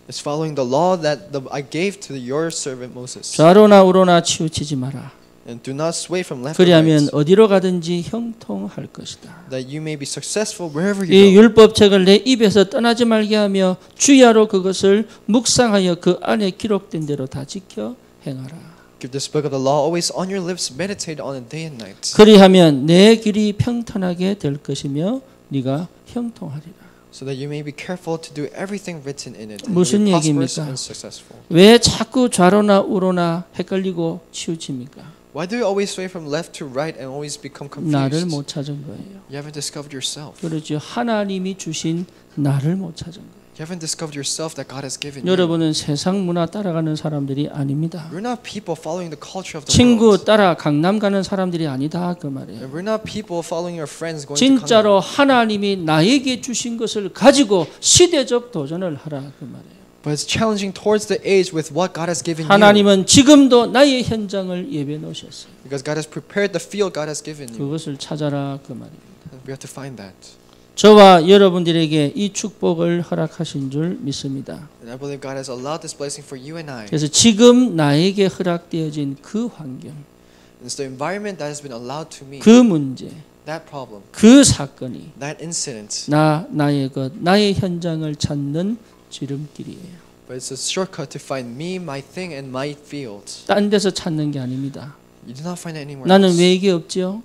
It's following the law that I gave to your servant Moses. 좌로나 우로나 치우치지 마라. And do not sway from left or 그리하면 right, 어디로 가든지 형통할 것이다. that you may be successful wherever 이 you go. 율법책을 내 입에서 떠나지 말게 하며 주야로 그것을 묵상하여 그 안에 기록된 대로 다 지켜 행하라. Give this book of the law always on your lips. Meditate on it day and night. 그리하면 내 길이 평탄하게 될 것이며 네가 형통하리라. So that you may be careful to do everything written in it. And 무슨 be prosperous 얘기입니까? and successful. 왜 자꾸 좌로나 우로나 헷갈리고 치우칩니까? Why do you always sway from left to right and always become 나를 confused? 못 찾은 거예요. You haven't discovered yourself. 그렇죠. 하나님이 주신 나를 못 찾은 거예요. You haven't discovered yourself that God has given you. 여러분은 세상 문화 따라가는 사람들이 아닙니다. We're not people following the culture of the 친구 world. 따라 강남 가는 사람들이 아니다 그 말이에요. And we're not people following our friends going 진짜로 to Gangnam. 하나님이 나에게 주신 것을 가지고 시대적 도전을 하라 그 말이에요. But it's challenging towards the age with what God has given you. 하나님은 지금도 나의 현장을 예배 놓으셨어요. Because God has prepared the field God has given you. 그것을 찾아라 그 말입니다. And we have to find that. 저와 여러분들에게 이 축복을 허락하신 줄 믿습니다. And I believe God has allowed this blessing for you and I. 그래서 지금 나에게 허락되어진 그 환경, And it's the environment that has been allowed to me. 그 문제, That problem, 그 사건이 that incident. 나의 것, 나의 현장을 찾는 지름길이에요. But it's a shortcut to find me, my thing, and my field. 딴 데서 찾는 게 아닙니다. You do not find it anywhere 나는 else. 왜 이게 없죠?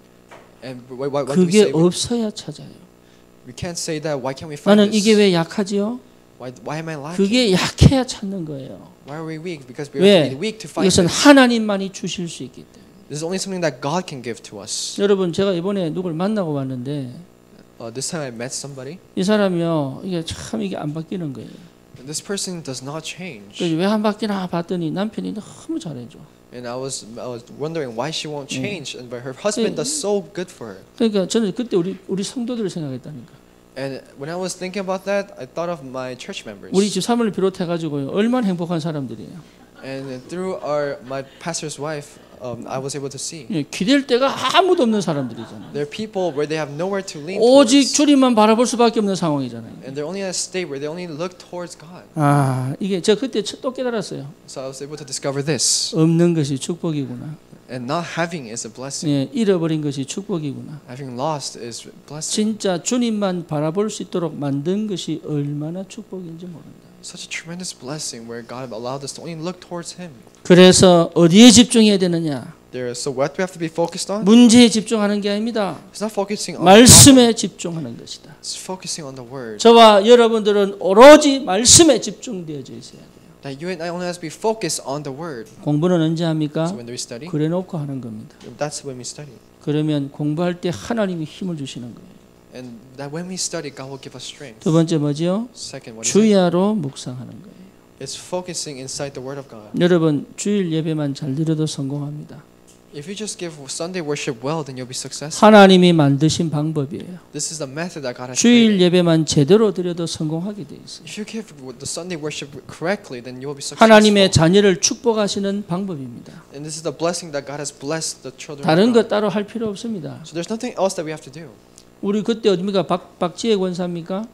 And why do we 그게 say 없어야 찾아요. we can't say that? Why can't we find 나는 this? 이게 왜 약하지요? Why am I lacking? 그게 약해야 찾는 거예요. Why are we weak? Because we 왜? have to be weak to find 이것은 this. 하나님만이 주실 수 있기 때문에. This is only something that God can give to us. 여러분 제가 이번에 누굴 만나고 왔는데 This time I met somebody, 이 사람이요 이게 참 이게 안 바뀌는 거예요. and this person does not change. 왜 안 바뀌나 봤더니 남편이 너무 잘해줘. And I was wondering why she won't change, and but her husband does so good for her. 그러니까 저는 그때 우리 성도들을 생각했다니까. And when I was thinking about that, I thought of my church members. 우리 집사람을 비롯해 가지고요 얼마나 행복한 사람들이에요. And through my pastor's wife, I was able to see. 예, 기댈 데가 아무도 없는 사람들이잖아요. There are people where they have nowhere to lean 오직 towards. 주님만 바라볼 수밖에 없는 상황이잖아요. And they're only at a state where they only look towards God. 아 이게 제가 그때 또 깨달았어요. So I was able to discover this. 없는 것이 축복이구나. And not having is a blessing. 예, 잃어버린 것이 축복이구나. Having lost is blessing. 진짜 주님만 바라볼 수 있도록 만든 것이 얼마나 축복인지 모른다. Such a tremendous blessing where God allowed us to only look towards Him. 그래서 어디에 집중해야 되느냐? So what do we have to be focused on? 문제에 집중하는 게 아닙니다. It's not focusing on 말씀에 집중하는 것이다. It's focusing on the Word. 저와 여러분들은 오로지 말씀에 집중되어져 있어야 돼요. That you and I only have to be focused on the Word. 공부는 언제 합니까? So when do we study? 그래 놓고 하는 겁니다. That's when we study. 그러면 공부할 때 하나님이 힘을 주시는 거예요. And that when we study, God will give us strength. 두 번째 뭐죠? Second, what is it? 주야로 묵상하는 거예요. It's focusing inside the Word of God. 여러분 주일 예배만 잘 드려도 성공합니다. If you just give Sunday worship well, then you'll be successful. 하나님이 만드신 방법이에요. This is the method that God has 주일 created. 예배만 제대로 드려도 성공하게 돼 있어요. If you give the Sunday worship correctly, then you will be 하나님의 successful. 자녀를 축복하시는 방법입니다. And this is the blessing that God has blessed the children 다른 of 것 God. 따로 할 필요 없습니다. So there's nothing else that we have to do. 우리 그때 어디입니까? 박지혜 권사입니까?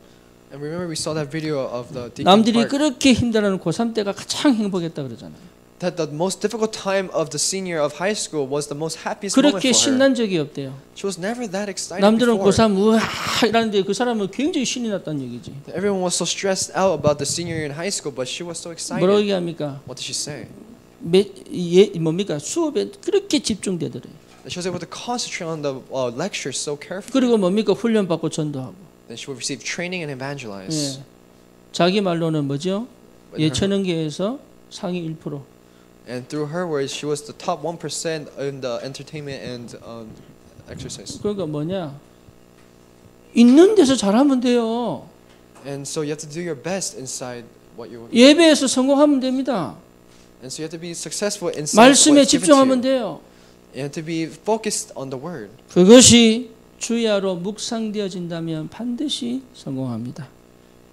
And remember we saw that video of the Deacon 남들이 Park, 그렇게 힘들어하는 고3 때가 가장 행복했다 그러잖아요. that the most difficult time of the senior of high school was the most happiest moment 그렇게 for her. 신난 적이 없대요. She was never that excited 남들은 before. 고3 우와 이러는데 그 사람은 굉장히 신이 났다는 얘기지. Everyone was so stressed out about the senior year in high school, but she was so excited. 뭐라고 얘기합니까? What did she say? 뭡니까? 수업에 그렇게 집중되더래요. That she was able to concentrate on the lectures so carefully. 그리고 뭡니까? 훈련 받고 전도하고. Then she would receive training and evangelize. 예. 자기 말로는 뭐죠? 예체능계에서 상위 1%. And through her words, she was the top 1% in the entertainment and exercise. 그러니까 뭐냐? 있는 데서 잘하면 돼요. And so you have to do your best inside what you. 예배에서 성공하면 됩니다. And so you have to be successful inside 말씀에 what's given to 집중하면 you. 돼요. You have to be focused on the word. 그것이 주야로 묵상되어진다면 반드시 성공합니다.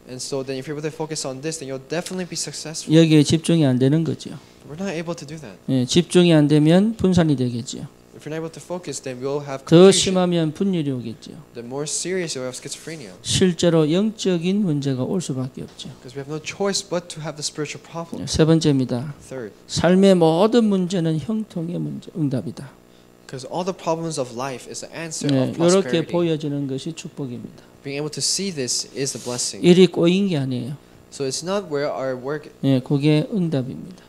And so then if you're able to focus on this, then you'll definitely be successful. 여기에 집중이 안 되는 거죠. We're not able to do that. 예, 집중이 안 되면 분산이 되겠죠. If you're not able to focus, then we'll have 더 confusion. 심하면 분열이 오겠죠. The more serious you'll have schizophrenia. 실제로 영적인 문제가 올 수밖에 없죠. Because we have no choice but to have the spiritual problem. 세 번째입니다. Third, 삶의 모든 문제는 형통의 문제, 응답이다. because all the problems of life is the answer 네, of 이렇게 prosperity. 보여지는 것이 축복입니다. Being able to see this is the blessing. 일이 꼬인 게 아니에요. So it's not where our work, 예, 그게 응답입니다.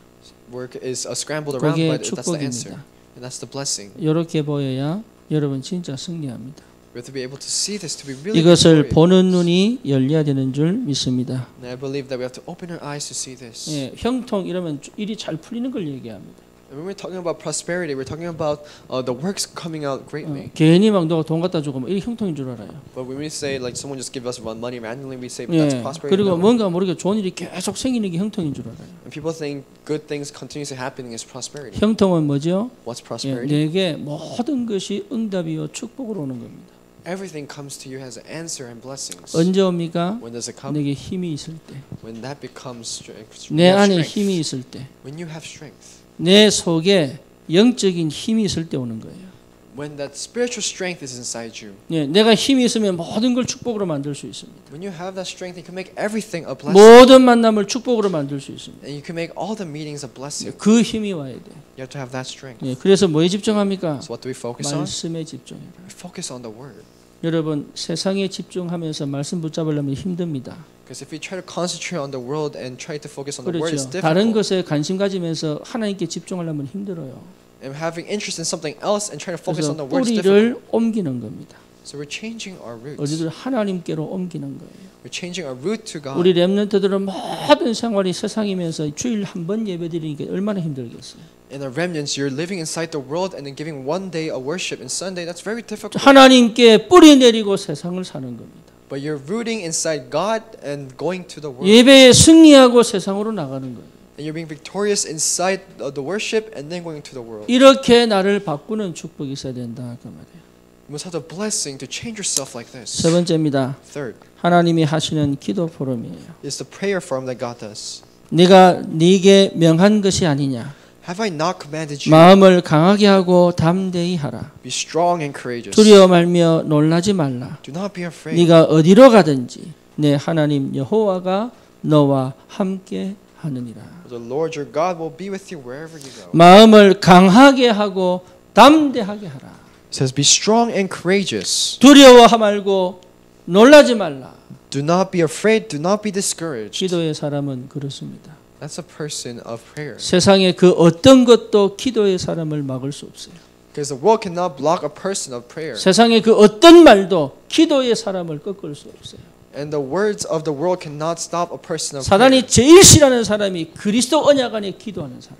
work is scrambled around, 그게 but that's the answer, 축복입니다. and that's the blessing. 이렇게 보여야 여러분 진짜 승리합니다. We have to be able to see this to be really 이것을 victorious. 보는 눈이 열려야 되는 줄 믿습니다. And I believe that we have to open our eyes to see this. 예, 형통 이러면 일이 잘 풀리는 걸 얘기합니다. And when we're talking about prosperity, we're talking about the works coming out greatly. 괜히 막 누가 돈 갖다 주고 이 형통인 줄 알아요. But when we say like someone just give us money randomly, we say 예, that's prosperity. 그리고 No. 뭔가 모르게 좋은 일이 계속 생기는 게 형통인 줄 알아요. And people think good things continuously happening is prosperity. 형통은 뭐죠? What's 예, prosperity? 내게 모든 것이 응답이요 축복으로 오는 겁니다. Everything comes to you as an answer and blessings. 언제 옵니까? When does it come? 내게 힘이 있을 때, When that becomes strength. 내 안에 힘이 있을 때, When you have strength. 내 속에 영적인 힘이 있을 때 오는 거예요. When that spiritual strength is inside you. 예, 내가 힘이 있으면 모든 걸 축복으로 만들 수 있습니다. When you have that strength, you can make everything a blessing. 모든 만남을 축복으로 만들 수 있습니다. And you can make all the meetings a blessing. 그 힘이 와야 돼. You have to have that strength. 예, 그래서 뭐에 집중합니까? So what do we focus on? 말씀에 집중해라. We focus on the word. 여러분 세상에 집중하면서 말씀 붙잡으려면 힘듭니다. Because if we try to concentrate on the world and try to focus on the word, it's 그렇죠. 다른 difficult. 것에 관심 가지면서 하나님께 집중하려면 힘들어요. And having interest in something else and trying to focus 그래서 on the word is difficult. 뿌리를 옮기는 겁니다. So we're changing our roots. 어디들 하나님께로 옮기는 거예요. We're changing our root to God. 우리 렘넌트들은 모든 생활이 세상이면서 주일 한 번 예배드리니까 얼마나 힘들겠어요. In the remnants, you're living inside the world and then giving one day a worship and Sunday. That's very difficult. 하나님께 뿌리 내리고 세상을 사는 겁니다. But you're rooting inside God and going to the world. 예배에 승리하고 세상으로 나가는 거예요. And you're being victorious inside the worship and then going to the world. 이렇게 나를 바꾸는 축복이 있어야 된다 그 말이에요. You must have the blessing to change yourself like this. 세 번째입니다. Third 하나님이 하시는 기도 포럼이에요. is the prayer form that God does. 네가 네게 명한 것이 아니냐. Have I not commanded you? 마음을 강하게 하고 담대히 하라. Be strong and courageous. 두려워 말며 놀라지 말라. Do not be afraid. 네가 어디로 가든지 내 하나님 여호와가 너와 함께 하느니라. The Lord your God will be with you wherever you go. 마음을 강하게 하고 담대하게 하라. It says, be strong and courageous. 두려워하 말고 놀라지 말라. Do not be afraid. Do not be discouraged. 기도의 사람은 그렇습니다. That's a person of prayer. 세상의 그 어떤 것도 기도의 사람을 막을 수 없어요. Because the world cannot block a person of prayer. 세상의 그 어떤 말도 기도의 사람을 꺾을 수 없어요. And the words of the world cannot stop a person of 사단이 prayer. 제일 싫어하는 사람이 그리스도 언약 안에 기도하는 사람.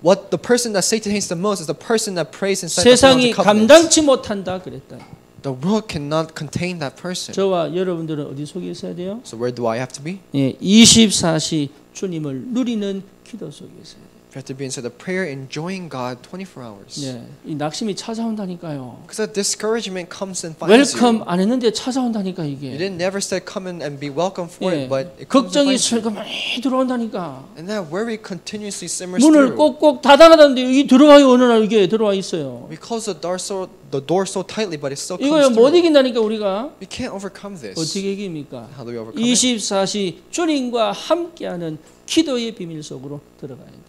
What the person that Satan hates the most is the person that prays inside the 세상이 covenant. 감당치 못한다 그랬다. The world cannot contain that person. 저와 여러분들은 어디 속에 있어야 돼요? So where do I have to be? 예, 24시 주님을 누리는 기도 속에 있어야 돼요. You have to be inside the prayer, enjoying God 24 hours. 예, 이 낙심이 찾아온다니까요. Because that discouragement comes and finds 웰컴 you. 안 했는데 찾아온다니까 You 이게. didn't never said come in and be welcome for 예, it, but it comes and 걱정이 finds you. 슬그머니 들어온다니까. And that worry continuously simmers 문을 through. 꼭꼭 닫아놨는데 이 들어와요 어느 날 이게 들어와 있어요. We close the door so tightly, but it still 이거요 comes 못 through. 이긴다니까 우리가. We can't overcome this. 어떻게 이깁니까? How do we overcome it? 24시 주님과 함께하는 기도의 비밀 속으로 들어가야 돼요.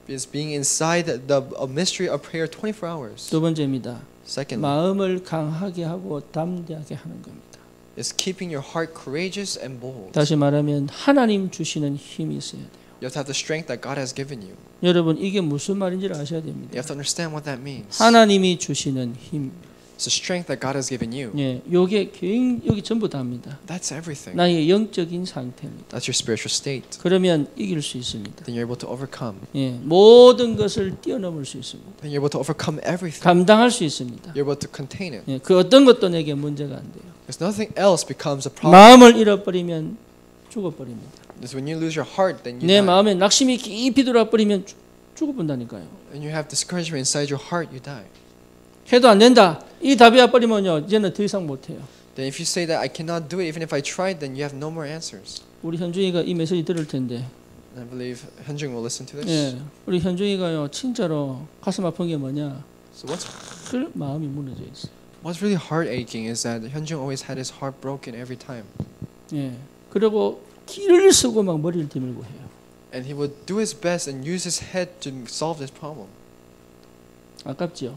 Is being inside the mystery of prayer 24 hours. 두 번째입니다. Secondly, 마음을 강하게 하고 담대하게 하는 겁니다. is keeping your heart courageous and bold. 다시 말하면 하나님 주시는 힘이 있어야 돼요. You have to have the strength that God has given you. 여러분 이게 무슨 말인지를 아셔야 됩니다. You have to understand what that means. 하나님이 주시는 힘. It's the strength that God has given you. 예, 요게 여기 전부 다입니다. That's everything. 나의 영적인 상태입니다. That's your spiritual state. 그러면 이길 수 있습니다. Then you're able to overcome. 예, 모든 것을 뛰어넘을 수 있습니다. Then you're able to overcome everything. 감당할 수 있습니다. You're able to contain it. 예, 그 어떤 것도 내게 문제가 안 돼요. Because nothing else becomes a problem. 마음을 잃어버리면 죽어버립니다. Because when you lose your heart, then you 내 die. 마음에 낙심이 깊이 들어버리면 죽어본다니까요. When you have discouragement inside your heart, you die. 해도 안 된다. 이 답이 와버리면요, 이제는 더 이상 못해요. Then if you say that I cannot do it, even if I tried, then you have no more answers. 우리 현중이가 이 메시지 들을 텐데, And I believe Hyunjung will listen to this. 예, 우리 현중이가요, 진짜로 가슴 아픈 게 뭐냐? So 늘 마음이 무너져 있어. what's really heart aching is that Hyunjung always had his heart broken every time. 예, 그리고 길을 쓰고 막 머리를 디밀고 해요. And he would do his best and use his head to solve this problem. 아깝지요.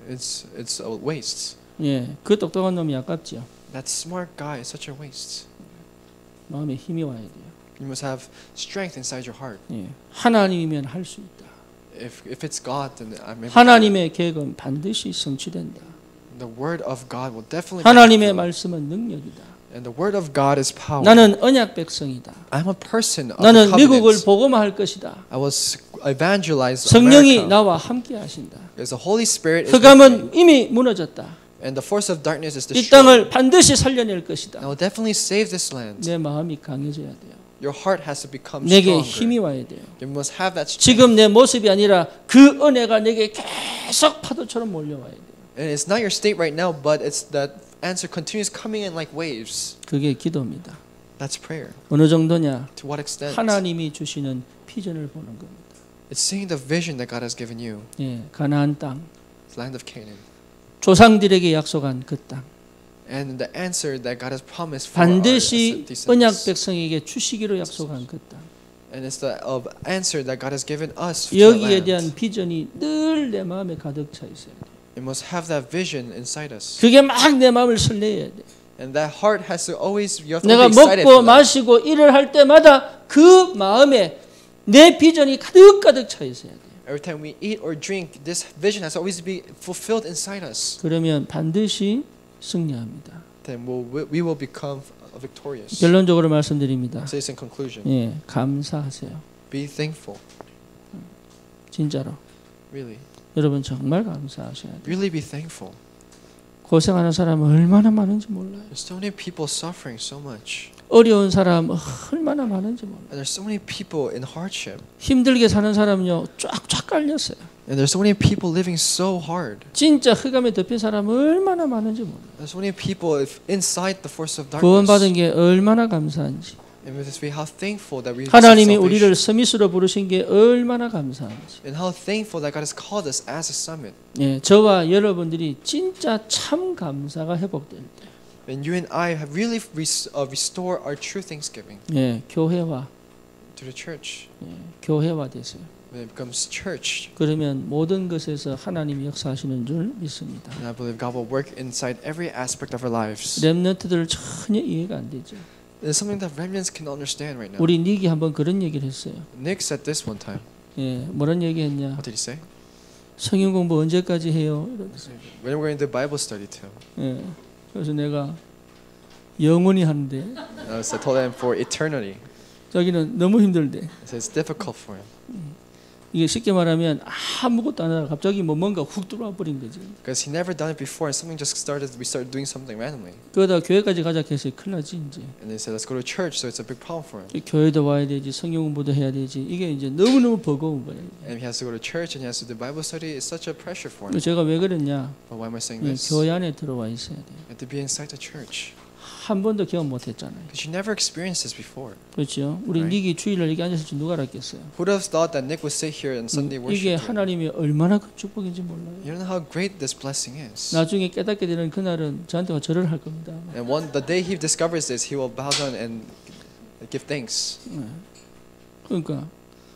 It's a waste. 예, 그 똑똑한 놈이 아깝지요. That smart guy is such a waste. 마음에 힘이 와야 돼요. You must have strength inside your heart. 예, 하나님이면 할 수 있다. If it's God, then I'm able to. 하나님의 계획은 반드시 성취된다. The word of God will definitely be 하나님의 fulfilled. 말씀은 능력이다. And the word of God is power. 나는 언약 백성이다. I'm a person of 나는 the 미국을 covenants. 복음화할 것이다. I will evangelize 성령이 America. 나와 함께 하신다. Because the Holy Spirit is with me. 흑암은 이미 무너졌다. And the force of darkness is 이 destroyed. 땅을 반드시 살려낼 것이다. I will definitely save this land. 내 마음이 강해져야 돼요. Your heart has to become 내게 stronger. 힘이 와야 돼요. You must have that strength. 지금 내 모습이 아니라 그 은혜가 내게 계속 파도처럼 몰려와야 돼요. And it's not your state right now, but it's that answer continues coming in like waves. 그게 기도입니다. That's prayer. 어느 정도냐? To what extent? 하나님이 주시는 비전을 보는 겁니다. It's seeing the vision that God has given you. 예, 가나안 땅, The land of Canaan. 조상들에게 약속한 그 땅, And the answer that God has promised for our 반드시 descendants. 언약 백성에게 주시기로 약속한 그 땅. And it's the answer that God has given us for that 여기에 land. 대한 비전이 늘 내 마음에 가득 차 있어야 돼. It must have that vision inside us. 그게 막 내 마음을 설레야 돼. And that heart has to always, you have to 내가 be excited 먹고 for that. 마시고 일을 할 때마다 그 마음에 내 비전이 가득 차 있어야 돼. Every time we eat or drink, this vision has to always be fulfilled inside us. 그러면 반드시 승리합니다. Then we will become victorious. 결론적으로 말씀드립니다. Say this in conclusion. 예, 감사하세요. Be thankful. 진짜로. Really. 여러분 정말 감사하셔야 돼요. Really be thankful. 고생하는 사람은 얼마나 많은지 몰라요. There's so many people suffering so much. 어려운 사람 얼마나 많은지 몰라요. And there's so many people in hardship. 힘들게 사는 사람은요 쫙쫙 깔렸어요. And there's so many people living so hard. 진짜 흑암에 덮인 사람은 얼마나 많은지 몰라요. There's so many people inside the force of darkness. 구원받은 게 얼마나 감사한지. And we just be how thankful that we 하나님이 receive 우리를 salvation. 서밋으로 부르신 게 얼마나 감사한지. And how thankful that God has called us as a summit. 예, 저와 여러분들이 진짜 참 감사가 회복될 때, And you and I have really restore our true thanksgiving 예, 교회와 to the church. 교회화 되세요. When it becomes church, 그러면 모든 것에서 하나님이 역사하시는 줄 믿습니다. and I believe God will work inside every aspect of our lives. 렘넌트들 전혀 이해가 안 되죠. It's something that remnants can understand right now. 우리 닉이 한번 그런 얘기를 했어요. Nick said this one time. 예, 뭐런 얘기했냐? What did he say? 성경 공부 언제까지 해요? 이러면서. When we're going to Bible study too. 예, 그래서 내가 영원히 하는데 I told him for eternity. 자기는 너무 힘들대. I said it's difficult for him 이게 쉽게 말하면 아무것도 안 하다가 갑자기 뭐 뭔가 훅 들어와 버린 거지. because he never done it before, and something just started. We started doing something randomly, 그러다 교회까지 가자 해서 큰일 나지 이제. and they said let's go to church. So it's a big problem for him, 교회도 와야 되지, 성경 공부도 해야 되지. 이게 이제 너무너무 버거운 거예요. and he has to go to church and he has to do Bible study. It's such a pressure for him. 제가 왜 그랬냐? But why am I saying 예, this? 교회 안에 들어와 있어야 돼요. You have to be inside the church 한 번도 경험 못 했잖아요. because you never experienced this before. 그렇죠? 우리 Right. 닉이 주일날 여기 앉았을 줄 누가 알았겠어요? Who would have thought that Nick would sit here and Sunday worship? 이게 here? 하나님이 얼마나 큰 축복인지 몰라요. You don't know how great this blessing is. 나중에 깨닫게 되는 그날은 저한테 와 절을 할 겁니다. And the day he discovers this, he will bow down and give thanks. 그러니까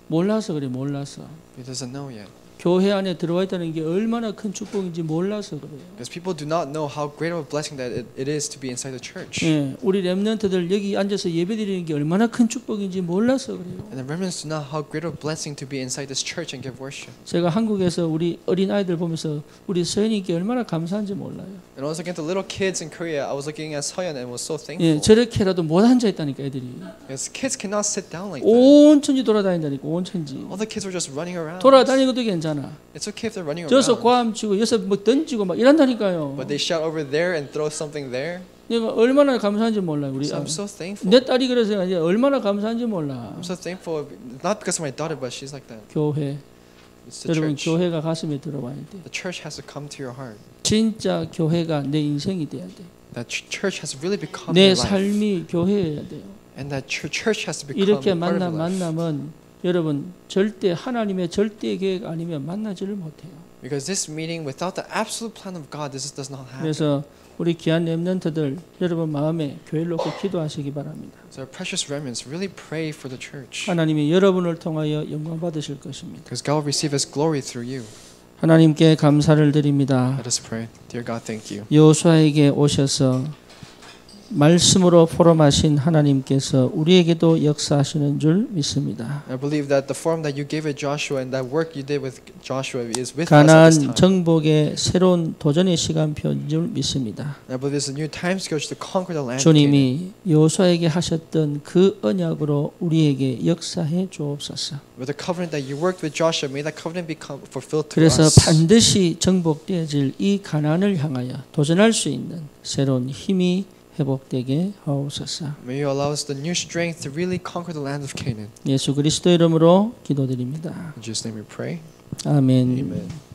몰라서 그래, 몰라서. He doesn't know yet. 교회 안에 들어와 있다는 게 얼마나 큰 축복인지 몰라서 그래요. Because people do not know how great of a blessing that it is to be inside the church. 예, 우리 렘넌트들 여기 앉아서 예배드리는 게 얼마나 큰 축복인지 몰라서 그래요. And the remnants do not know how great of a blessing to be inside this church and give worship. 제가 한국에서 우리 어린 아이들 보면서 우리 서현이께 얼마나 감사한지 몰라요. And I was looking at the little kids in Korea. I was looking at Soyeon and was so thankful. 예, 저렇게라도 못 앉아 있다니까 애들이. Because kids cannot sit down like that. 온 천지 돌아다닌다니까, 온 천지. All the kids were just running around. 돌아다니는 것도 괜찮아. It's okay if they're running 저서 around. 과암 치고 여기서 뭐 던지고 막 이런다니까요. But they shout over there and throw something there. 내가 얼마나 감사한지 몰라요. 우리 So I'm so thankful. 내 딸이 그래서 이제 얼마나 감사한지 몰라. I'm so thankful, not because of my daughter, but she's like that. 교회. It's the 여러분 church. 교회가 가슴에 들어와야 돼. The church has to come to your heart. 진짜 교회가 내 인생이 돼야 돼. That church has really become 내 your life. 삶이 교회여야 돼요. And that church has to become 이렇게 part of your life. 만나면 여러분 절대 하나님의 절대 계획 아니면 만나지를 못해요. Because this meeting, without the absolute plan of God, this does not happen. 그래서 우리 귀한 렘넌트들 여러분 마음에 교회를 놓고 기도하시기 바랍니다. So our precious remnants, really pray for the church. 하나님이 여러분을 통하여 영광 받으실 것입니다. Because God will receive His glory through you. 하나님께 감사를 드립니다. Let us pray. Dear God, thank you. 여호수아에게 오셔서 말씀으로 포럼하신 하나님께서 우리에게도 역사하시는 줄 믿습니다. I believe that the forum that you gave at Joshua and that work you did with Joshua is with us at this 가나안 time. 정복의 새로운 도전의 시간표인 줄 믿습니다. I believe it's a new time schedule to conquer the land. of Canaan. 주님이 여호수아에게 하셨던 그 언약으로 우리에게 역사해 주옵소서. With the covenant that you worked with Joshua, may that covenant become fulfilled to 그래서 us. 반드시 정복되어질 이 가나안을 향하여 도전할 수 있는 새로운 힘이 회복되게 하옵소서. May you allow us the new strength to really conquer the land of Canaan. 예수 그리스도 이름으로 기도드립니다. In Jesus' name we pray. 아멘. Amen.